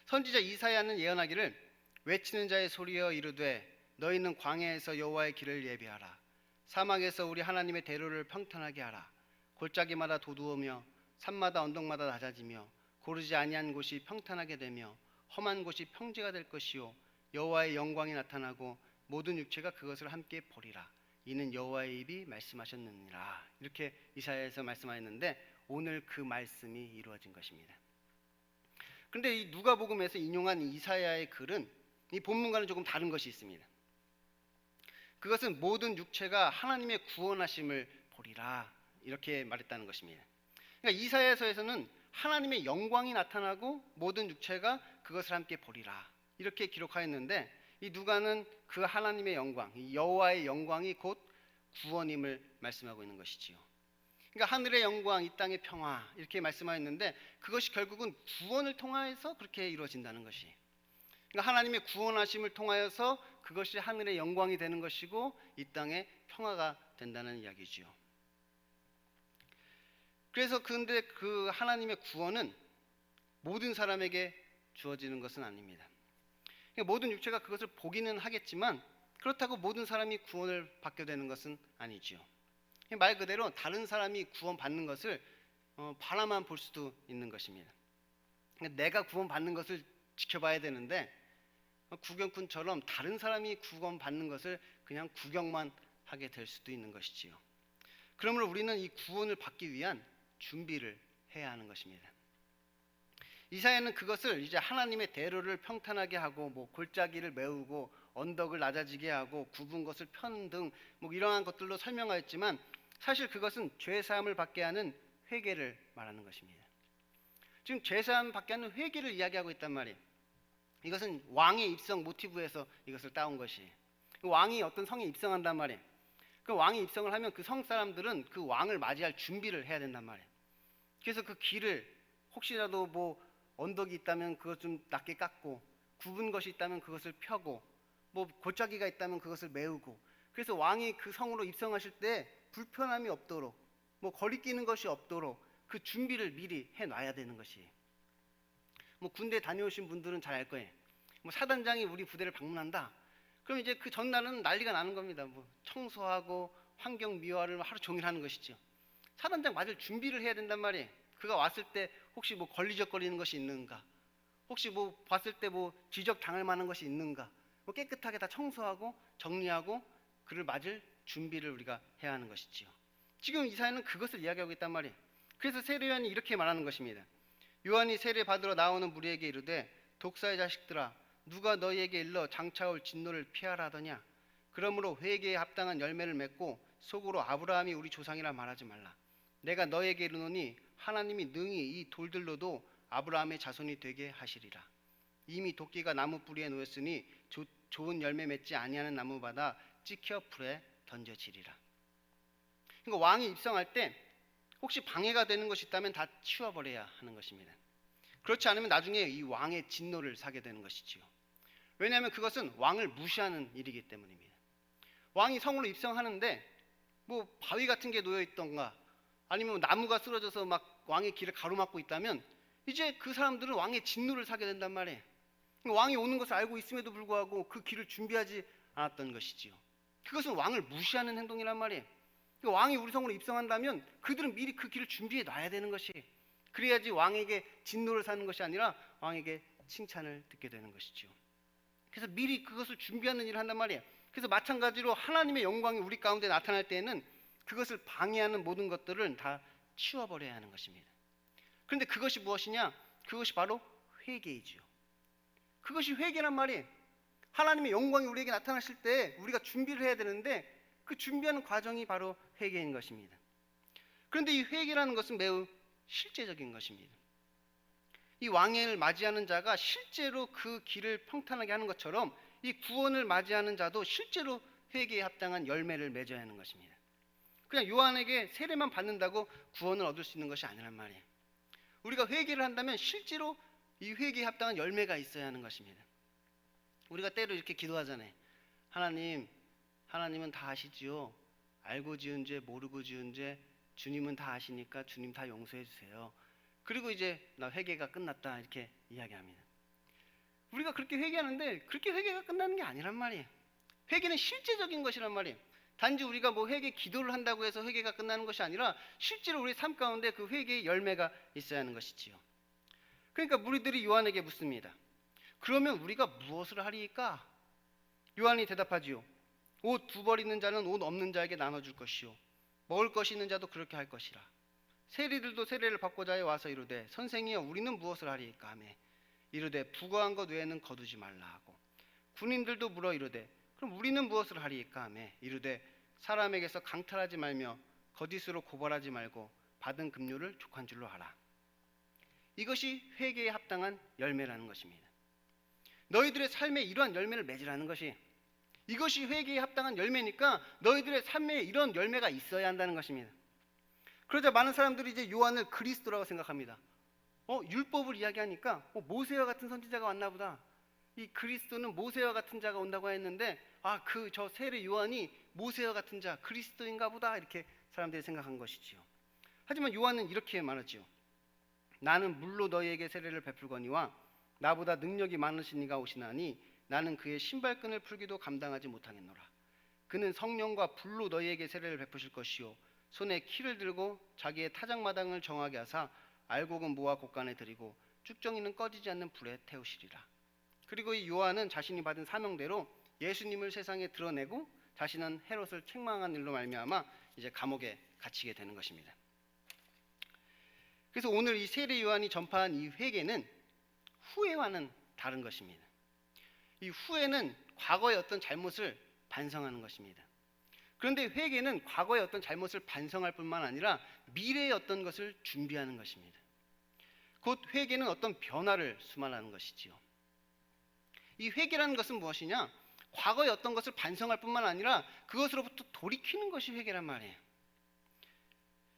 선지자 이사야는 예언하기를 외치는 자의 소리여 이르되 너희는 광야에서 여호와의 길을 예비하라. 사막에서 우리 하나님의 대로를 평탄하게 하라. 골짜기마다 도두어며 산마다 언덕마다 낮아지며 고르지 아니한 곳이 평탄하게 되며 험한 곳이 평지가 될 것이요 여호와의 영광이 나타나고 모든 육체가 그것을 함께 보리라. 이는 여호와의 입이 말씀하셨느니라. 이렇게 이사야에서 말씀하였는데 오늘 그 말씀이 이루어진 것입니다. 그런데 이 누가복음에서 인용한 이사야의 글은 이 본문과는 조금 다른 것이 있습니다. 그것은 모든 육체가 하나님의 구원하심을 보리라 이렇게 말했다는 것입니다. 그러니까 이사야서에서는 하나님의 영광이 나타나고 모든 육체가 그것을 함께 보리라 이렇게 기록하였는데, 이 누가는 그 하나님의 영광, 이 여호와의 영광이 곧 구원임을 말씀하고 있는 것이지요. 그러니까 하늘의 영광, 이 땅의 평화 이렇게 말씀하였는데 그것이 결국은 구원을 통하여서 그렇게 이루어진다는 것이. 그러니까 하나님의 구원하심을 통하여서 그것이 하늘의 영광이 되는 것이고 이 땅의 평화가 된다는 이야기지요. 그래서 근데 그 하나님의 구원은 모든 사람에게 주어지는 것은 아닙니다. 그러니까 모든 육체가 그것을 보기는 하겠지만 그렇다고 모든 사람이 구원을 받게 되는 것은 아니지요. 말 그대로 다른 사람이 구원받는 것을 바라만 볼 수도 있는 것입니다. 그러니까 내가 구원받는 것을 지켜봐야 되는데 구경꾼처럼 다른 사람이 구원받는 것을 그냥 구경만 하게 될 수도 있는 것이지요. 그러므로 우리는 이 구원을 받기 위한 준비를 해야 하는 것입니다. 이사야는 그것을 이제 하나님의 대로를 평탄하게 하고 뭐 골짜기를 메우고 언덕을 낮아지게 하고 굽은 것을 펴는 등 뭐 이러한 것들로 설명하였지만 사실 그것은 죄 사함을 받게 하는 회개를 말하는 것입니다. 지금 죄 사함 받게 하는 회개를 이야기하고 있단 말이에요. 이것은 왕의 입성 모티브에서 이것을 따온 것이에요. 왕이 어떤 성에 입성한단 말이에요. 그 왕이 입성을 하면 그 성 사람들은 그 왕을 맞이할 준비를 해야 된단 말이에요. 그래서 그 길을 혹시라도 뭐 언덕이 있다면 그것 좀 낮게 깎고 굽은 것이 있다면 그것을 펴고 뭐 골짜기가 있다면 그것을 메우고, 그래서 왕이 그 성으로 입성하실 때 불편함이 없도록 뭐 거리끼는 것이 없도록 그 준비를 미리 해놔야 되는 것이에요. 뭐 군대 다녀오신 분들은 잘 알 거예요. 뭐 사단장이 우리 부대를 방문한다. 그럼 이제 그 전날은 난리가 나는 겁니다. 뭐 청소하고 환경 미화를 하루 종일 하는 것이죠. 사단장 맞을 준비를 해야 된단 말이에요. 그가 왔을 때 혹시 뭐 걸리적거리는 것이 있는가, 혹시 뭐 봤을 때 뭐 지적 당할 만한 것이 있는가, 뭐 깨끗하게 다 청소하고 정리하고 그를 맞을 준비를 우리가 해야 하는 것이지요. 지금 이사야는 그것을 이야기하고 있단 말이에요. 그래서 세례 요한이 이렇게 말하는 것입니다. 요한이 세례 받으러 나오는 무리에게 이르되 독사의 자식들아 누가 너희에게 일러 장차올 진노를 피하라 하더냐. 그러므로 회개에 합당한 열매를 맺고 속으로 아브라함이 우리 조상이라 말하지 말라. 내가 너희에게 이르노니 하나님이 능히 이 돌들로도 아브라함의 자손이 되게 하시리라. 이미 도끼가 나무 뿌리에 놓였으니 좋은 열매 맺지 아니하는 나무마다 찍혀 불에 던져지리라. 그러니까 왕이 입성할 때 혹시 방해가 되는 것이 있다면 다 치워버려야 하는 것입니다. 그렇지 않으면 나중에 이 왕의 진노를 사게 되는 것이지요. 왜냐하면 그것은 왕을 무시하는 일이기 때문입니다. 왕이 성으로 입성하는데 뭐 바위 같은 게 놓여 있던가 아니면 나무가 쓰러져서 막 왕의 길을 가로막고 있다면 이제 그 사람들은 왕의 진노를 사게 된단 말이에요. 왕이 오는 것을 알고 있음에도 불구하고 그 길을 준비하지 않았던 것이지요. 그것은 왕을 무시하는 행동이란 말이에요. 왕이 우리 성으로 입성한다면 그들은 미리 그 길을 준비해 놔야 되는 것이, 그래야지 왕에게 진노를 사는 것이 아니라 왕에게 칭찬을 듣게 되는 것이지요. 그래서 미리 그것을 준비하는 일을 한단 말이에요. 그래서 마찬가지로 하나님의 영광이 우리 가운데 나타날 때에는 그것을 방해하는 모든 것들을 다 치워버려야 하는 것입니다. 그런데 그것이 무엇이냐? 그것이 바로 회개이지요. 그것이 회개란 말이에요. 하나님의 영광이 우리에게 나타나실 때 우리가 준비를 해야 되는데 그 준비하는 과정이 바로 회개인 것입니다. 그런데 이 회개라는 것은 매우 실제적인 것입니다. 이 왕을 맞이하는 자가 실제로 그 길을 평탄하게 하는 것처럼 이 구원을 맞이하는 자도 실제로 회개에 합당한 열매를 맺어야 하는 것입니다. 그냥 요한에게 세례만 받는다고 구원을 얻을 수 있는 것이 아니란 말이에요. 우리가 회개를 한다면 실제로 이 회개에 합당한 열매가 있어야 하는 것입니다. 우리가 때로 이렇게 기도하잖아요. 하나님은 다 아시지요. 알고 지은 죄 모르고 지은 죄 주님은 다 아시니까 주님 다 용서해 주세요. 그리고 이제 나 회개가 끝났다 이렇게 이야기합니다. 우리가 그렇게 회개하는데 그렇게 회개가 끝나는 게 아니란 말이에요. 회개는 실제적인 것이란 말이에요. 단지 우리가 뭐 회개 기도를 한다고 해서 회개가 끝나는 것이 아니라 실제로 우리 삶 가운데 그 회개의 열매가 있어야 하는 것이지요. 그러니까 무리들이 요한에게 묻습니다. 그러면 우리가 무엇을 하리이까? 요한이 대답하지요. 옷 두 벌 있는 자는 옷 없는 자에게 나눠줄 것이요 먹을 것이 있는 자도 그렇게 할 것이라. 세리들도 세례를 받고자 해 와서 이르되 선생이여 우리는 무엇을 하리이까 하며 이르되 부거한 것 외에는 거두지 말라 하고 군인들도 물어 이르되 그럼 우리는 무엇을 하리이까 하며 이르되 사람에게서 강탈하지 말며 거짓으로 고발하지 말고 받은 급료를 족한 줄로 하라. 이것이 회개에 합당한 열매라는 것입니다. 너희들의 삶에 이러한 열매를 맺으라는 것이, 이것이 회개에 합당한 열매니까 너희들의 삶에 이런 열매가 있어야 한다는 것입니다. 그러자 많은 사람들이 이제 요한을 그리스도라고 생각합니다. 율법을 이야기하니까 모세와 같은 선지자가 왔나 보다. 이 그리스도는 모세와 같은 자가 온다고 했는데 저 세례 요한이 모세와 같은 자 그리스도인가 보다 이렇게 사람들이 생각한 것이지요. 하지만 요한은 이렇게 말하지요. 나는 물로 너희에게 세례를 베풀거니와 나보다 능력이 많으신 이가 오시나니 나는 그의 신발끈을 풀기도 감당하지 못하겠노라. 그는 성령과 불로 너희에게 세례를 베푸실 것이요 손에 키를 들고 자기의 타작마당을 정하게 하사 알곡은 모아 곳간에 들이고 쭉정이는 꺼지지 않는 불에 태우시리라. 그리고 이 요한은 자신이 받은 사명대로 예수님을 세상에 드러내고 자신은 헤롯을 책망한 일로 말미암아 이제 감옥에 갇히게 되는 것입니다. 그래서 오늘 이 세례 요한이 전파한 이 회개는 후회와는 다른 것입니다. 이 후회는 과거의 어떤 잘못을 반성하는 것입니다. 그런데 회개는 과거의 어떤 잘못을 반성할 뿐만 아니라 미래의 어떤 것을 준비하는 것입니다. 곧 회개는 어떤 변화를 수말하는 것이지요. 이 회개라는 것은 무엇이냐? 과거의 어떤 것을 반성할 뿐만 아니라 그것으로부터 돌이키는 것이 회개란 말이에요.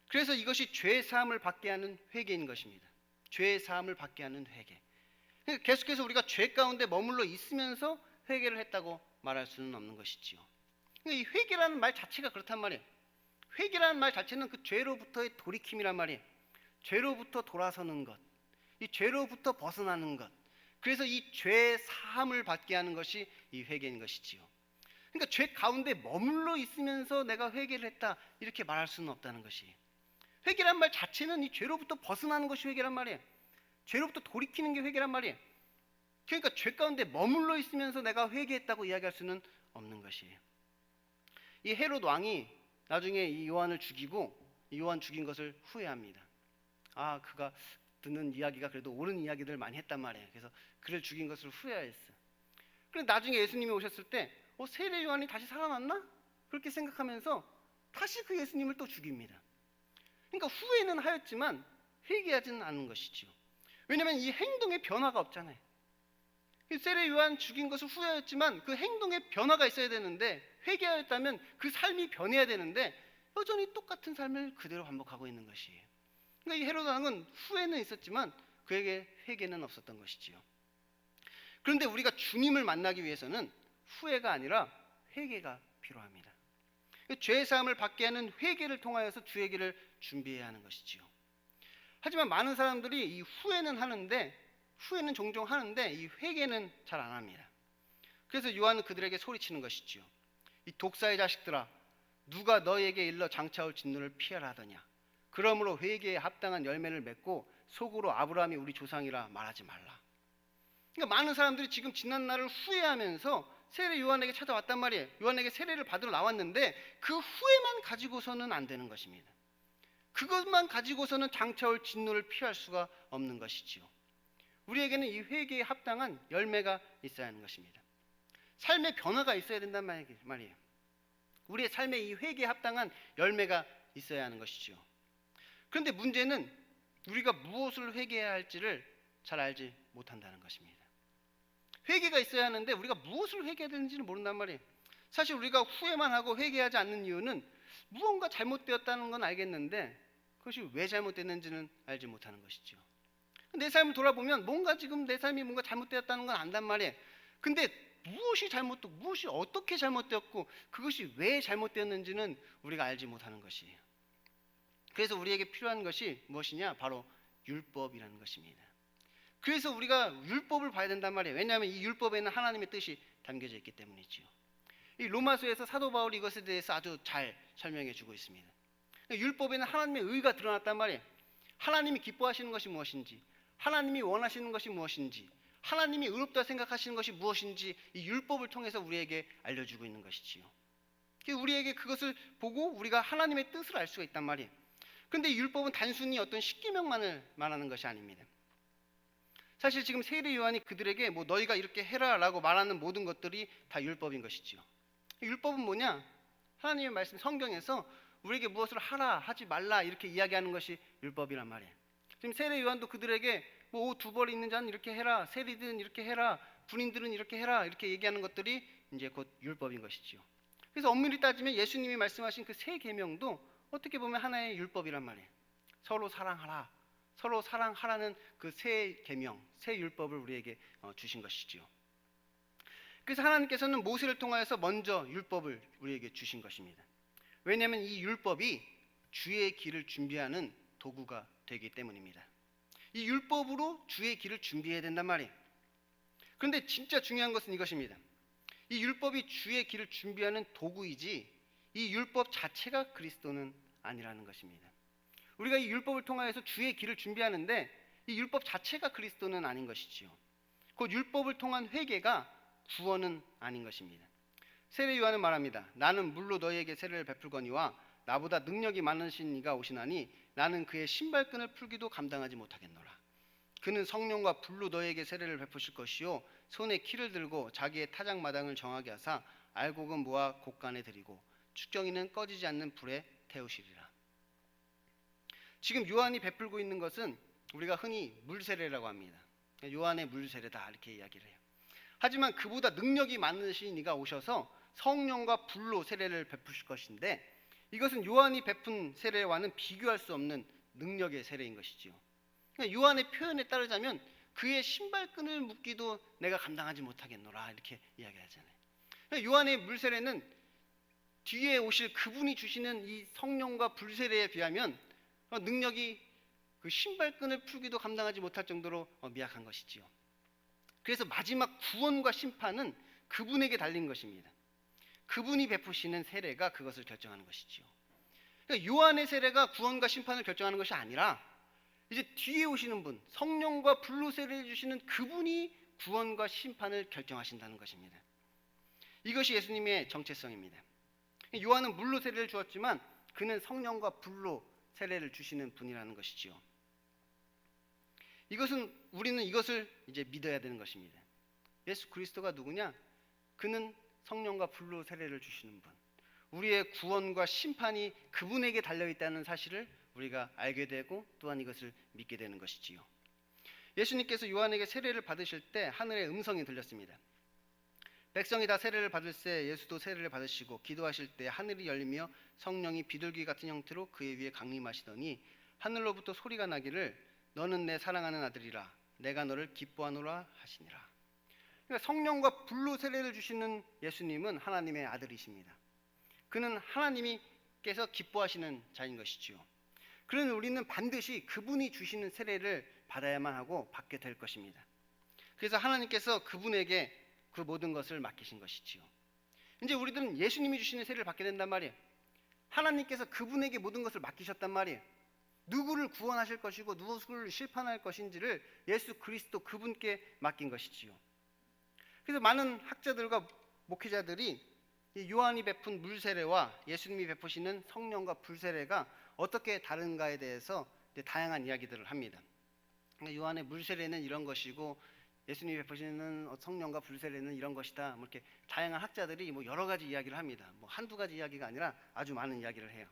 그래서 이것이 죄 사함을 받게 하는 회개인 것입니다. 죄 사함을 받게 하는 회개. 계속해서 우리가 죄 가운데 머물러 있으면서 회개를 했다고 말할 수는 없는 것이지요. 이 회개라는 말 자체가 그렇단 말이에요. 회개라는 말 자체는 그 죄로부터의 돌이킴이란 말이에요. 죄로부터 돌아서는 것, 이 죄로부터 벗어나는 것. 그래서 이 죄 사함을 받게 하는 것이 이 회개인 것이지요. 그러니까 죄 가운데 머물러 있으면서 내가 회개를 했다 이렇게 말할 수는 없다는 것이. 회개란 말 자체는 이 죄로부터 벗어나는 것이 회개란 말이에요. 죄로부터 돌이키는 게 회개란 말이에요. 그러니까 죄 가운데 머물러 있으면서 내가 회개했다고 이야기할 수는 없는 것이에요. 이 헤롯 왕이 나중에 이 요한을 죽이고 이 요한 죽인 것을 후회합니다. 아, 그가 듣는 이야기가 그래도 옳은 이야기들을 많이 했단 말이에요. 그래서 그를 죽인 것을 후회했어요. 그런데 나중에 예수님이 오셨을 때 세례 요한이 다시 살아났나? 그렇게 생각하면서 다시 그 예수님을 또 죽입니다. 그러니까 후회는 하였지만 회개하지는 않은 것이지요. 왜냐하면 이 행동에 변화가 없잖아요. 세례 요한 죽인 것을 후회했지만 그 행동에 변화가 있어야 되는데, 회개하였다면 그 삶이 변해야 되는데 여전히 똑같은 삶을 그대로 반복하고 있는 것이에요. 그러니까 이 헤롯 왕은 후회는 있었지만 그에게 회개는 없었던 것이지요. 그런데 우리가 주님을 만나기 위해서는 후회가 아니라 회개가 필요합니다. 죄의 사함을 받게 하는 회개를 통하여서 주의 길을 준비해야 하는 것이지요. 하지만 많은 사람들이 이 후회는 종종 하는데 이 회개는 잘 안 합니다. 그래서 요한은 그들에게 소리치는 것이지요. 이 독사의 자식들아, 누가 너에게 일러 장차올 진노를 피하라 하더냐. 그러므로 회개에 합당한 열매를 맺고 속으로 아브라함이 우리 조상이라 말하지 말라. 그러니까 많은 사람들이 지금 지난 날을 후회하면서 세례 요한에게 찾아왔단 말이에요. 요한에게 세례를 받으러 나왔는데 그 후회만 가지고서는 안 되는 것입니다. 그것만 가지고서는 장차올 진노를 피할 수가 없는 것이지요. 우리에게는 이 회개에 합당한 열매가 있어야 하는 것입니다. 삶의 변화가 있어야 된단 말이에요. 우리의 삶에 이 회개에 합당한 열매가 있어야 하는 것이지요. 그런데 문제는 우리가 무엇을 회개해야 할지를 잘 알지 못한다는 것입니다. 회개가 있어야 하는데 우리가 무엇을 회개해야 되는지를 모른단 말이에요. 사실 우리가 후회만 하고 회개하지 않는 이유는 무언가 잘못되었다는 건 알겠는데 그것이 왜 잘못됐는지는 알지 못하는 것이죠. 내 삶을 돌아보면 지금 내 삶이 뭔가 잘못되었다는 건 안단 말이에요. 근데 무엇이 어떻게 잘못되었고 그것이 왜 잘못되었는지는 우리가 알지 못하는 것이에요. 그래서 우리에게 필요한 것이 무엇이냐? 바로 율법이라는 것입니다. 그래서 우리가 율법을 봐야 된단 말이에요. 왜냐하면 이 율법에는 하나님의 뜻이 담겨져 있기 때문이지요. 이 로마서에서 사도 바울이 이것에 대해서 아주 잘 설명해 주고 있습니다. 율법에는 하나님의 의가 드러났단 말이에요. 하나님이 기뻐하시는 것이 무엇인지, 하나님이 원하시는 것이 무엇인지, 하나님이 의롭다 생각하시는 것이 무엇인지 이 율법을 통해서 우리에게 알려주고 있는 것이지요. 우리에게 그것을 보고 우리가 하나님의 뜻을 알 수가 있단 말이에요. 그런데 이 율법은 단순히 어떤 십계명만을 말하는 것이 아닙니다. 사실 지금 세례 요한이 그들에게 너희가 이렇게 해라라고 말하는 모든 것들이 다 율법인 것이지요. 율법은 뭐냐? 하나님의 말씀 성경에서 우리에게 무엇을 하라 하지 말라 이렇게 이야기하는 것이 율법이란 말이에요. 지금 세례 요한도 그들에게 옷 두 벌 있는 자는 이렇게 해라, 세리들은 이렇게 해라, 군인들은 이렇게 해라 이렇게 얘기하는 것들이 이제 곧 율법인 것이지요. 그래서 엄밀히 따지면 예수님이 말씀하신 그 세 계명도 어떻게 보면 하나의 율법이란 말이에요. 서로 사랑하라, 서로 사랑하라는 그 세 계명, 세 율법을 우리에게 주신 것이지요. 그래서 하나님께서는 모세를 통하여서 먼저 율법을 우리에게 주신 것입니다. 왜냐하면 이 율법이 주의 길을 준비하는 도구가 되기 때문입니다. 이 율법으로 주의 길을 준비해야 된단 말이에요. 그런데 진짜 중요한 것은 이것입니다. 이 율법이 주의 길을 준비하는 도구이지 이 율법 자체가 그리스도는 아니라는 것입니다. 우리가 이 율법을 통하여서 주의 길을 준비하는데 이 율법 자체가 그리스도는 아닌 것이지요. 곧 율법을 통한 회개가 구원은 아닌 것입니다. 세례 요한은 말합니다. 나는 물로 너희에게 세례를 베풀거니와 나보다 능력이 많으신 이가 오시나니 나는 그의 신발끈을 풀기도 감당하지 못하겠노라. 그는 성령과 불로 너희에게 세례를 베푸실 것이요 손에 키를 들고 자기의 타작마당을 정하게 하사 알곡은 모아 곡간에 들이고 축정이는 꺼지지 않는 불에 태우시리라. 지금 요한이 베풀고 있는 것은 우리가 흔히 물세례라고 합니다. 요한의 물세례다 이렇게 이야기를 해요. 하지만 그보다 능력이 많으신 이가 오셔서 성령과 불로 세례를 베푸실 것인데 이것은 요한이 베푼 세례와는 비교할 수 없는 능력의 세례인 것이지요. 그러니까 요한의 표현에 따르자면 그의 신발끈을 묶기도 내가 감당하지 못하겠노라 이렇게 이야기하잖아요. 그러니까 요한의 물세례는 뒤에 오실 그분이 주시는 이 성령과 불세례에 비하면 능력이 그 신발끈을 풀기도 감당하지 못할 정도로 미약한 것이지요. 그래서 마지막 구원과 심판은 그분에게 달린 것입니다. 그분이 베푸시는 세례가 그것을 결정하는 것이지요. 그러니까 요한의 세례가 구원과 심판을 결정하는 것이 아니라 이제 뒤에 오시는 분, 성령과 불로 세례해 주시는 그분이 구원과 심판을 결정하신다는 것입니다. 이것이 예수님의 정체성입니다. 요한은 물로 세례를 주었지만 그는 성령과 불로 세례를 주시는 분이라는 것이지요. 우리는 이것을 이제 믿어야 되는 것입니다. 예수 그리스도가 누구냐? 그는 성령과 불로 세례를 주시는 분. 우리의 구원과 심판이 그분에게 달려 있다는 사실을 우리가 알게 되고 또한 이것을 믿게 되는 것이지요. 예수님께서 요한에게 세례를 받으실 때 하늘의 음성이 들렸습니다. 백성이 다 세례를 받을 때 예수도 세례를 받으시고 기도하실 때 하늘이 열리며 성령이 비둘기 같은 형태로 그의 위에 강림하시더니 하늘로부터 소리가 나기를 너는 내 사랑하는 아들이라 내가 너를 기뻐하노라 하시니라. 그러니까 성령과 불로 세례를 주시는 예수님은 하나님의 아들이십니다. 그는 하나님께서 기뻐하시는 자인 것이지요. 그러나 우리는 반드시 그분이 주시는 세례를 받아야만 하고 받게 될 것입니다. 그래서 하나님께서 그분에게 그 모든 것을 맡기신 것이지요. 이제 우리들은 예수님이 주시는 세례를 받게 된단 말이에요. 하나님께서 그분에게 모든 것을 맡기셨단 말이에요. 누구를 구원하실 것이고 누구를 심판할 것인지를 예수 그리스도 그분께 맡긴 것이지요. 그래서 많은 학자들과 목회자들이 이 요한이 베푼 물 세례와 예수님이 베푸시는 성령과 불 세례가 어떻게 다른가에 대해서 다양한 이야기들을 합니다. 그러니까 요한의 물 세례는 이런 것이고 예수님이 베푸시는 성령과 불 세례는 이런 것이다. 뭐 이렇게 다양한 학자들이 뭐 여러 가지 이야기를 합니다. 뭐 한두 가지 이야기가 아니라 아주 많은 이야기를 해요.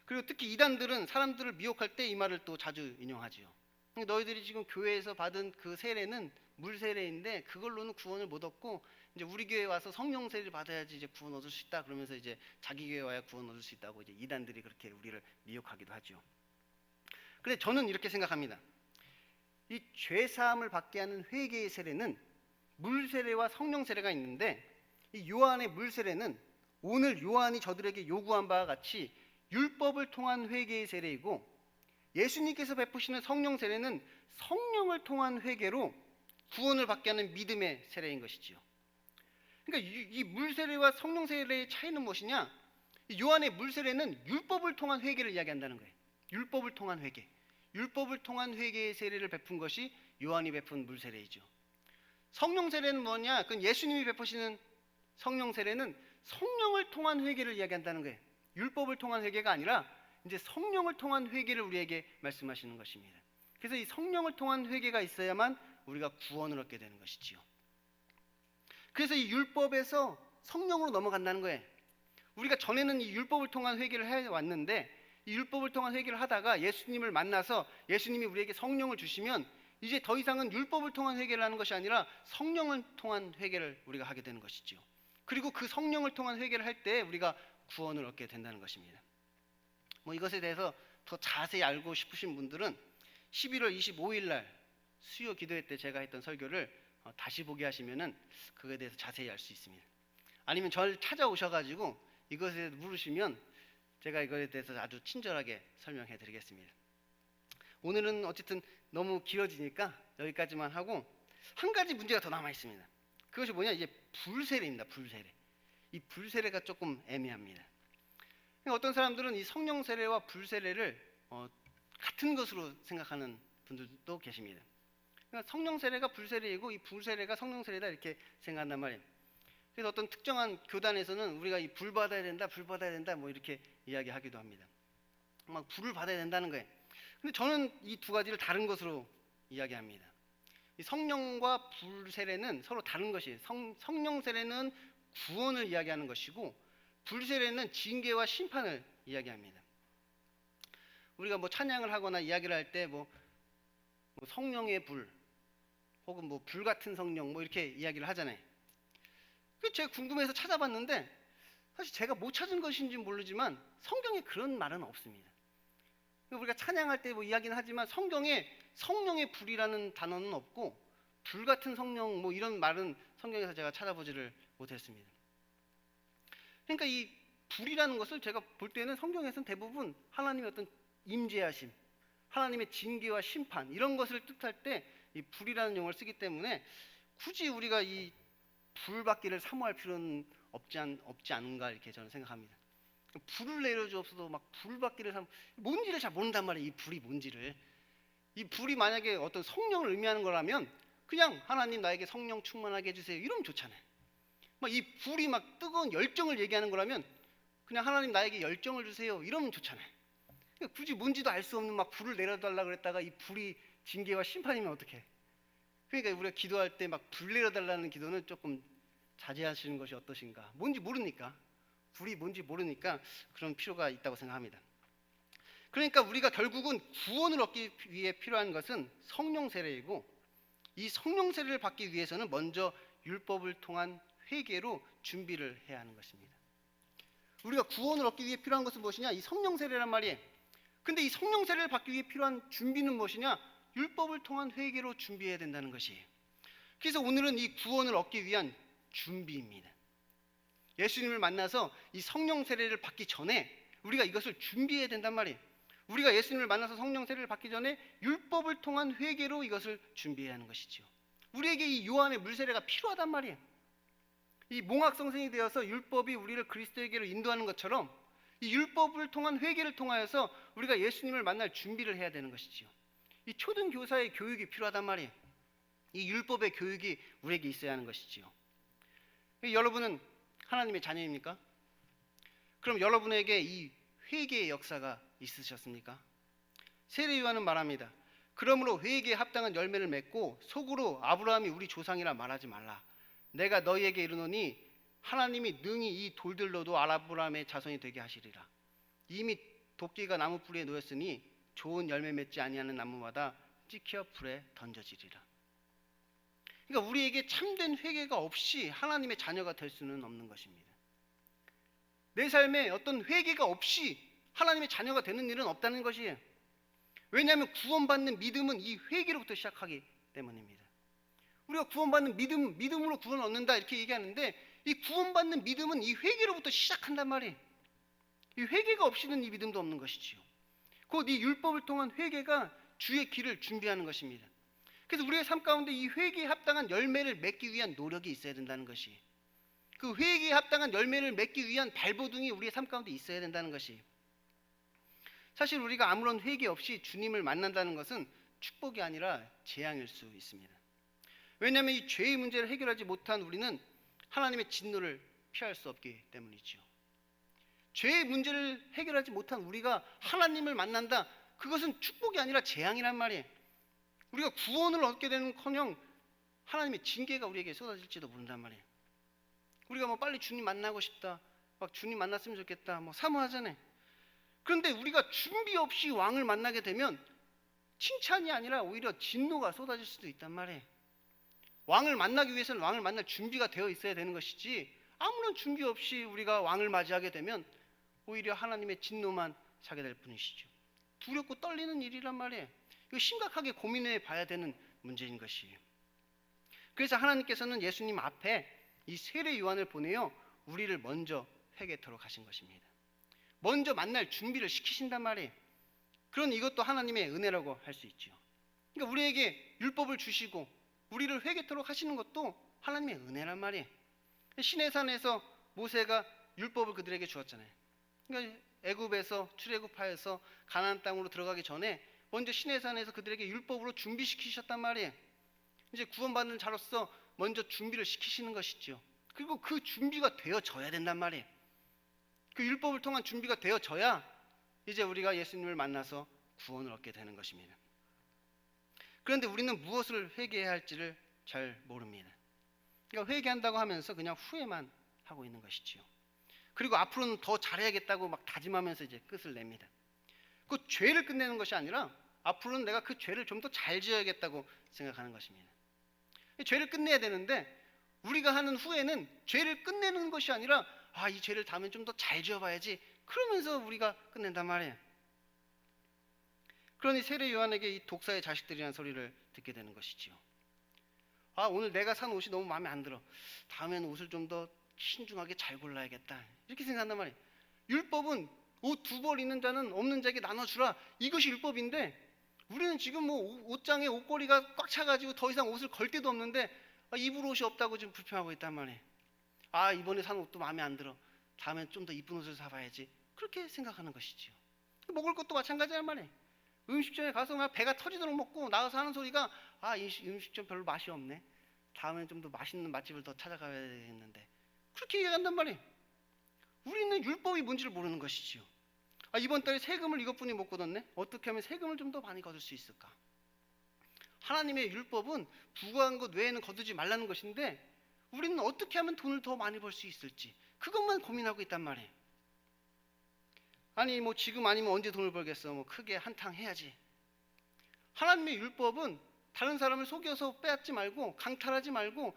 그리고 특히 이단들은 사람들을 미혹할 때 이 말을 또 자주 인용하지요. 너희들이 지금 교회에서 받은 그 세례는 물 세례인데 그걸로는 구원을 못 얻고 이제 우리 교회 와서 성령 세례를 받아야지 이제 구원 얻을 수 있다. 그러면서 이제 자기 교회 와야 구원 얻을 수 있다고 이제 이단들이 그렇게 우리를 미혹하기도 하죠. 근데 저는 이렇게 생각합니다. 이 죄 사함을 받게 하는 회개의 세례는 물 세례와 성령 세례가 있는데 이 요한의 물 세례는 오늘 요한이 저들에게 요구한 바와 같이 율법을 통한 회개의 세례이고 예수님께서 베푸시는 성령 세례는 성령을 통한 회개로 구원을 받게 하는 믿음의 세례인 것이지요. 그러니까 이 물 세례와 성령 세례의 차이는 무엇이냐? 요한의 물 세례는 율법을 통한 회개를 이야기한다는 거예요. 율법을 통한 회개. 율법을 통한 회개의 세례를 베푼 것이 요한이 베푼 물 세례이죠. 성령 세례는 뭐냐? 그건 예수님이 베푸시는 성령 세례는 성령을 통한 회개를 이야기한다는 거예요. 율법을 통한 회개가 아니라 이제 성령을 통한 회개를 우리에게 말씀하시는 것입니다. 그래서 이 성령을 통한 회개가 있어야만 우리가 구원을 얻게 되는 것이지요. 그래서 이 율법에서 성령으로 넘어간다는 거예요. 우리가 전에는 이 율법을 통한 회개를 해왔는데 이 율법을 통한 회개를 하다가 예수님을 만나서 예수님이 우리에게 성령을 주시면 이제 더 이상은 율법을 통한 회개를 하는 것이 아니라 성령을 통한 회개를 우리가 하게 되는 것이죠. 그리고 그 성령을 통한 회개를 할 때 우리가 구원을 얻게 된다는 것입니다. 뭐 이것에 대해서 더 자세히 알고 싶으신 분들은 11월 25일 날 수요 기도회 때 제가 했던 설교를 다시 보게 하시면은 그거에 대해서 자세히 알 수 있습니다. 아니면 저를 찾아오셔가지고 이것에 대해서 물으시면 제가 이거에 대해서 아주 친절하게 설명해 드리겠습니다. 오늘은 어쨌든 너무 길어지니까 여기까지만 하고 한 가지 문제가 더 남아 있습니다. 그것이 뭐냐? 이제 불세례입니다. 불세례. 이 불세례가 조금 애매합니다. 어떤 사람들은 이 성령 세례와 불세례를 같은 것으로 생각하는 분들도 계십니다. 그러니까 성령 세례가 불세례이고 이 불세례가 성령 세례다 이렇게 생각한단 말이에요. 그래서 어떤 특정한 교단에서는 우리가 이 불 받아야 된다, 불 받아야 된다 뭐 이렇게 이야기하기도 합니다. 막 불을 받아야 된다는 거예요. 근데 저는 이 두 가지를 다른 것으로 이야기합니다. 이 성령과 불 세례는 서로 다른 것이에요. 성령 세례는 구원을 이야기하는 것이고 불 세례는 징계와 심판을 이야기합니다. 우리가 뭐 찬양을 하거나 이야기를 할 때 뭐 성령의 불 혹은 뭐 불 같은 성령 뭐 이렇게 이야기를 하잖아요. 그 제가 궁금해서 찾아봤는데 사실 제가 못 찾은 것인지 모르지만 성경에 그런 말은 없습니다. 우리가 찬양할 때 뭐 이야기는 하지만 성경에 성령의 불이라는 단어는 없고 불 같은 성령 뭐 이런 말은 성경에서 제가 찾아보지를 못했습니다. 그러니까 이 불이라는 것을 제가 볼 때는 성경에서는 대부분 하나님의 어떤 임재하심, 하나님의 징계와 심판 이런 것을 뜻할 때 이 불이라는 용어를 쓰기 때문에 굳이 우리가 이 불 받기를 사모할 필요는 없지 않은가 이렇게 저는 생각합니다. 불을 내려주어서도 막 불받기를 하면 뭔지를 잘 모른단 말이에요. 이 불이 뭔지를. 이 불이 만약에 어떤 성령을 의미하는 거라면 그냥 하나님 나에게 성령 충만하게 해주세요 이러면 좋잖아요. 막 이 불이 막 뜨거운 열정을 얘기하는 거라면 그냥 하나님 나에게 열정을 주세요 이러면 좋잖아요. 그러니까 굳이 뭔지도 알 수 없는 막 불을 내려달라고 그랬다가 이 불이 징계와 심판이면 어떡해. 그러니까 우리가 기도할 때 막 불 내려달라는 기도는 조금 자제하시는 것이 어떠신가. 뭔지 모르니까, 불이 뭔지 모르니까 그런 필요가 있다고 생각합니다. 그러니까 우리가 결국은 구원을 얻기 위해 필요한 것은 성령 세례이고, 이 성령 세례를 받기 위해서는 먼저 율법을 통한 회개로 준비를 해야 하는 것입니다. 우리가 구원을 얻기 위해 필요한 것은 무엇이냐? 이 성령 세례란 말이에요. 근데 이 성령 세례를 받기 위해 필요한 준비는 무엇이냐? 율법을 통한 회개로 준비해야 된다는 것이에요. 그래서 오늘은 이 구원을 얻기 위한 준비입니다. 예수님을 만나서 이 성령 세례를 받기 전에 우리가 이것을 준비해야 된단 말이에요. 우리가 예수님을 만나서 성령 세례를 받기 전에 율법을 통한 회개로 이것을 준비해야 하는 것이죠. 우리에게 이 요한의 물세례가 필요하단 말이에요. 이 몽학성생이 되어서 율법이 우리를 그리스도에게로 인도하는 것처럼 이 율법을 통한 회개를 통하여서 우리가 예수님을 만날 준비를 해야 되는 것이지요. 이 초등교사의 교육이 필요하단 말이에요. 이 율법의 교육이 우리에게 있어야 하는 것이지요. 여러분은 하나님의 자녀입니까? 그럼 여러분에게 이 회개의 역사가 있으셨습니까? 세례 요한은 말합니다. 그러므로 회개에 합당한 열매를 맺고 속으로 아브라함이 우리 조상이라 말하지 말라. 내가 너희에게 이르노니 하나님이 능히 이 돌들로도 아브라함의 자손이 되게 하시리라. 이미 도끼가 나무 뿌리에 놓였으니 좋은 열매 맺지 아니하는 나무마다 찍혀 불에 던져지리라. 그러니까 우리에게 참된 회개가 없이 하나님의 자녀가 될 수는 없는 것입니다. 내 삶에 어떤 회개가 없이 하나님의 자녀가 되는 일은 없다는 것이에요. 왜냐하면 구원받는 믿음은 이 회개로부터 시작하기 때문입니다. 우리가 구원받는 믿음으로 구원을 얻는다 이렇게 얘기하는데 이 구원받는 믿음은 이 회개로부터 시작한단 말이에요. 이 회개가 없이는 이 믿음도 없는 것이지요. 곧 이 율법을 통한 회개가 주의 길을 준비하는 것입니다. 그래서 우리의 삶 가운데 이 회개에 합당한 열매를 맺기 위한 노력이 있어야 된다는 것이, 그 회개에 합당한 열매를 맺기 위한 발버둥이 우리의 삶 가운데 있어야 된다는 것이, 사실 우리가 아무런 회개 없이 주님을 만난다는 것은 축복이 아니라 재앙일 수 있습니다. 왜냐하면 이 죄의 문제를 해결하지 못한 우리는 하나님의 진노를 피할 수 없기 때문이죠. 죄의 문제를 해결하지 못한 우리가 하나님을 만난다, 그것은 축복이 아니라 재앙이란 말이에요. 우리가 구원을 얻게 되는커녕 하나님의 징계가 우리에게 쏟아질지도 모른단 말이에요. 우리가 뭐 빨리 주님 만나고 싶다, 막 주님 만났으면 좋겠다, 뭐 사모하잖아요. 그런데 우리가 준비 없이 왕을 만나게 되면 칭찬이 아니라 오히려 진노가 쏟아질 수도 있단 말이에요. 왕을 만나기 위해서는 왕을 만날 준비가 되어 있어야 되는 것이지, 아무런 준비 없이 우리가 왕을 맞이하게 되면 오히려 하나님의 진노만 사게 될 뿐이시죠. 두렵고 떨리는 일이란 말이에요. 이거 심각하게 고민해 봐야 되는 문제인 것이에요. 그래서 하나님께서는 예수님 앞에 이 세례 요한을 보내어 우리를 먼저 회개토록 하신 것입니다. 먼저 만날 준비를 시키신단 말이에요. 그런 이것도 하나님의 은혜라고 할 수 있죠. 그러니까 우리에게 율법을 주시고 우리를 회개토록 하시는 것도 하나님의 은혜란 말이에요. 시내산에서 모세가 율법을 그들에게 주었잖아요. 그러니까 애굽에서 출애굽하여서 가나안 땅으로 들어가기 전에 먼저 시내산에서 그들에게 율법으로 준비시키셨단 말이에요. 이제 구원받는 자로서 먼저 준비를 시키시는 것이죠. 그리고 그 준비가 되어져야 된단 말이에요. 그 율법을 통한 준비가 되어져야 이제 우리가 예수님을 만나서 구원을 얻게 되는 것입니다. 그런데 우리는 무엇을 회개해야 할지를 잘 모릅니다. 그러니까 회개한다고 하면서 그냥 후회만 하고 있는 것이지요. 그리고 앞으로는 더 잘해야겠다고 막 다짐하면서 이제 끝을 냅니다. 그 죄를 끝내는 것이 아니라 앞으로는 내가 그 죄를 좀 더 잘 지어야겠다고 생각하는 것입니다. 죄를 끝내야 되는데 우리가 하는 후회는 죄를 끝내는 것이 아니라 이 죄를 다음엔 좀 더 잘 지어봐야지, 그러면서 우리가 끝낸단 말이에요. 그러니 세례 요한에게 이 독사의 자식들이라는 소리를 듣게 되는 것이지요. 오늘 내가 산 옷이 너무 마음에 안 들어, 다음에는 옷을 좀 더 신중하게 잘 골라야겠다, 이렇게 생각한단 말이에요. 율법은 옷 2벌 있는 자는 없는 자에게 나눠주라, 이것이 율법인데 우리는 지금 뭐 옷장에 옷걸이가 꽉 차가지고 더 이상 옷을 걸 데도 없는데 입을 옷이 없다고 지금 불평하고 있단 말이에요. 아, 이번에 산 옷도 마음에 안 들어. 다음엔 좀 더 이쁜 옷을 사봐야지. 그렇게 생각하는 것이지요. 먹을 것도 마찬가지란 말이에요. 음식점에 가서 막 배가 터지도록 먹고 나가서 하는 소리가, 아, 이 음식점 별로 맛이 없네. 다음엔 좀 더 맛있는 맛집을 더 찾아가야 되겠는데. 그렇게 얘기한단 말이에요. 우리는 율법이 뭔지를 모르는 것이지요. 아, 이번 달에 세금을 이것뿐이 못 걷었네. 어떻게 하면 세금을 좀 더 많이 거둘 수 있을까? 하나님의 율법은 부과한 것 외에는 거두지 말라는 것인데, 우리는 어떻게 하면 돈을 더 많이 벌 수 있을지 그것만 고민하고 있단 말이에요. 아니, 뭐 지금 아니면 언제 돈을 벌겠어? 뭐 크게 한탕 해야지. 하나님의 율법은 다른 사람을 속여서 빼앗지 말고 강탈하지 말고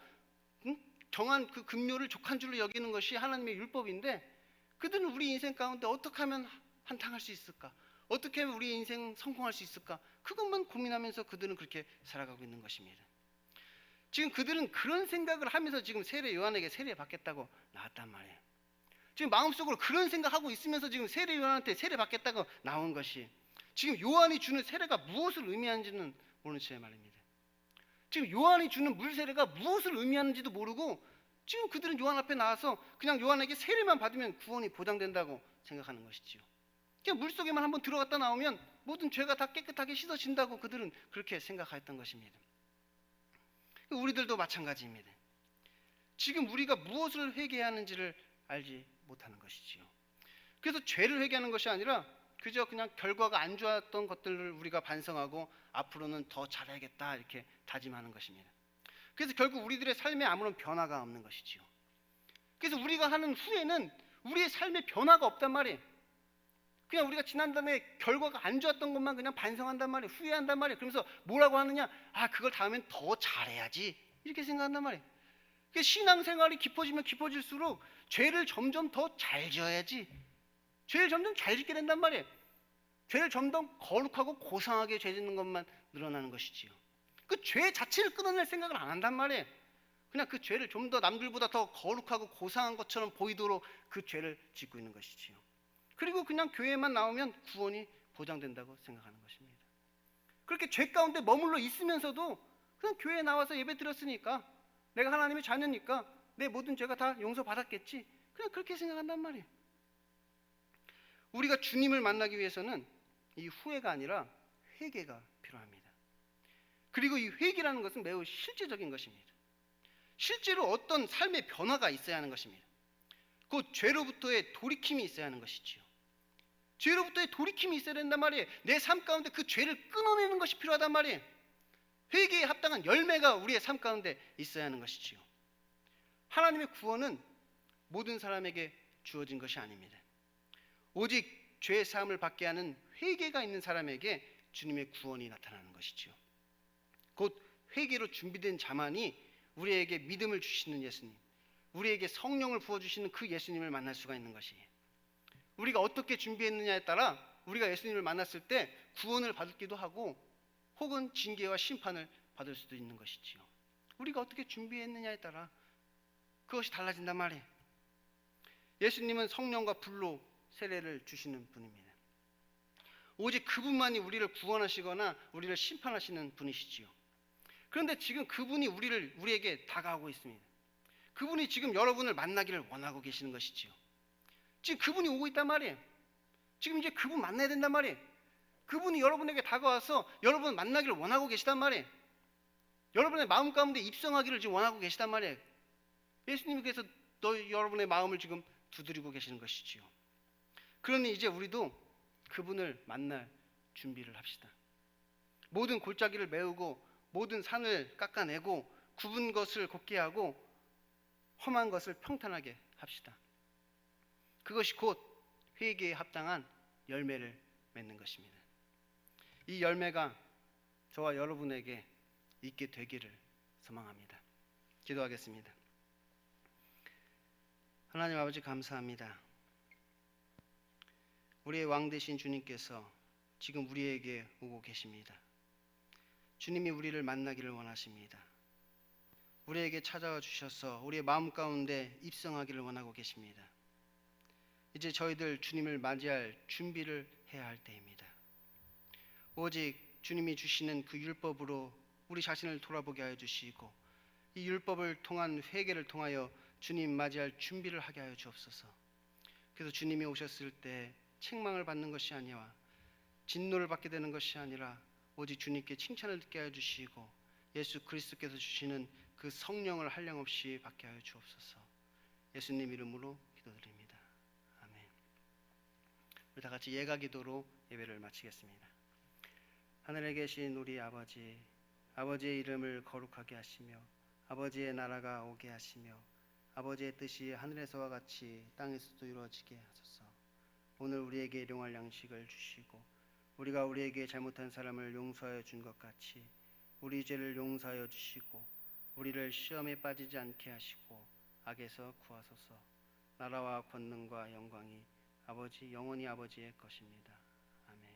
정한 그 급료를 족한 줄로 여기는 것이 하나님의 율법인데, 그들은 우리 인생 가운데 어떻게 하면 한탕할 수 있을까? 어떻게 하면 우리 인생 성공할 수 있을까? 그것만 고민하면서 그들은 그렇게 살아가고 있는 것입니다. 지금 그들은 그런 생각을 하면서 지금 세례 요한에게 세례 받겠다고 나왔단 말이에요. 지금 마음속으로 그런 생각하고 있으면서 지금 세례 요한한테 세례 받겠다고 나온 것이, 지금 요한이 주는 세례가 무엇을 의미하는지는 모르는 채 말입니다. 지금 요한이 주는 물 세례가 무엇을 의미하는지도 모르고 지금 그들은 요한 앞에 나와서 그냥 요한에게 세례만 받으면 구원이 보장된다고 생각하는 것이지요. 그냥 물속에만 한번 들어갔다 나오면 모든 죄가 다 깨끗하게 씻어진다고 그들은 그렇게 생각했던 것입니다. 우리들도 마찬가지입니다. 지금 우리가 무엇을 회개해야 하는지를 알지 못하는 것이지요. 그래서 죄를 회개하는 것이 아니라 그저 그냥 결과가 안 좋았던 것들을 우리가 반성하고 앞으로는 더 잘해야겠다 이렇게 다짐하는 것입니다. 그래서 결국 우리들의 삶에 아무런 변화가 없는 것이지요. 그래서 우리가 하는 후회는 우리의 삶에 변화가 없단 말이에요. 그냥 우리가 지난달에 결과가 안 좋았던 것만 그냥 반성한단 말이에요. 후회한단 말이에요. 그러면서 뭐라고 하느냐? 아, 그걸 다음엔 더 잘해야지 이렇게 생각한단 말이에요. 신앙생활이 깊어지면 깊어질수록 죄를 점점 더 잘 지어야지, 죄를 점점 잘 짓게 된단 말이에요. 죄를 점점 거룩하고 고상하게 죄 짓는 것만 늘어나는 것이지요. 그 죄 자체를 끊어낼 생각을 안 한단 말이에요. 그냥 그 죄를 좀 더 남들보다 더 거룩하고 고상한 것처럼 보이도록 그 죄를 짓고 있는 것이지요. 그리고 그냥 교회만 나오면 구원이 보장된다고 생각하는 것입니다. 그렇게 죄 가운데 머물러 있으면서도 그냥 교회에 나와서 예배 드렸으니까, 내가 하나님의 자녀니까 내 모든 죄가 다 용서받았겠지, 그냥 그렇게 생각한단 말이에요. 우리가 주님을 만나기 위해서는 이 후회가 아니라 회개가 필요합니다. 그리고 이 회개라는 것은 매우 실제적인 것입니다. 실제로 어떤 삶의 변화가 있어야 하는 것입니다. 그 죄로부터의 돌이킴이 있어야 하는 것이지요. 죄로부터의 돌이킴이 있어야 된단 말이에요. 내 삶 가운데 그 죄를 끊어내는 것이 필요하단 말이에요. 회개에 합당한 열매가 우리의 삶 가운데 있어야 하는 것이지요. 하나님의 구원은 모든 사람에게 주어진 것이 아닙니다. 오직 죄의 사함을 받게 하는 회개가 있는 사람에게 주님의 구원이 나타나는 것이지요. 곧 회개로 준비된 자만이 우리에게 믿음을 주시는 예수님, 우리에게 성령을 부어주시는 그 예수님을 만날 수가 있는 것이에요. 우리가 어떻게 준비했느냐에 따라 우리가 예수님을 만났을 때 구원을 받기도 하고 혹은 징계와 심판을 받을 수도 있는 것이지요. 우리가 어떻게 준비했느냐에 따라 그것이 달라진단 말이에요. 예수님은 성령과 불로 세례를 주시는 분입니다. 오직 그분만이 우리를 구원하시거나 우리를 심판하시는 분이시지요. 그런데 지금 그분이 우리에게 다가오고 있습니다. 그분이 지금 여러분을 만나기를 원하고 계시는 것이지요. 지금 그분이 오고 있단 말이에요. 지금 이제 그분 만나야 된단 말이에요. 그분이 여러분에게 다가와서 여러분 만나기를 원하고 계시단 말이에요. 여러분의 마음 가운데 입성하기를 지금 원하고 계시단 말이에요. 예수님이 그래서 여러분의 마음을 지금 두드리고 계시는 것이지요. 그러니 이제 우리도 그분을 만날 준비를 합시다. 모든 골짜기를 메우고 모든 산을 깎아내고 굽은 것을 곱게 하고 험한 것을 평탄하게 합시다. 그것이 곧 회개에 합당한 열매를 맺는 것입니다. 이 열매가 저와 여러분에게 있게 되기를 소망합니다. 기도하겠습니다. 하나님 아버지, 감사합니다. 우리의 왕 되신 주님께서 지금 우리에게 오고 계십니다. 주님이 우리를 만나기를 원하십니다. 우리에게 찾아와 주셔서 우리의 마음 가운데 입성하기를 원하고 계십니다. 이제 저희들 주님을 맞이할 준비를 해야 할 때입니다. 오직 주님이 주시는 그 율법으로 우리 자신을 돌아보게 하여 주시고 이 율법을 통한 회개를 통하여 주님 맞이할 준비를 하게 하여 주옵소서. 그래서 주님이 오셨을 때 책망을 받는 것이 아니라 진노를 받게 되는 것이 아니라 오직 주님께 칭찬을 듣게 하여 주시고 예수 그리스도께서 주시는 그 성령을 한량없이 받게 하여 주옵소서. 예수님 이름으로 기도드립니다. 아멘. 우리 다 같이 예가 기도로 예배를 마치겠습니다. 하늘에 계신 우리 아버지, 아버지의 이름을 거룩하게 하시며 아버지의 나라가 오게 하시며 아버지의 뜻이 하늘에서와 같이 땅에서도 이루어지게 하소서. 오늘 우리에게 일용할 양식을 주시고 우리가 우리에게 잘못한 사람을 용서하여 준 것 같이 우리 죄를 용서하여 주시고 우리를 시험에 빠지지 않게 하시고 악에서 구하소서. 나라와 권능과 영광이 아버지 영원히 아버지의 것입니다. 아멘.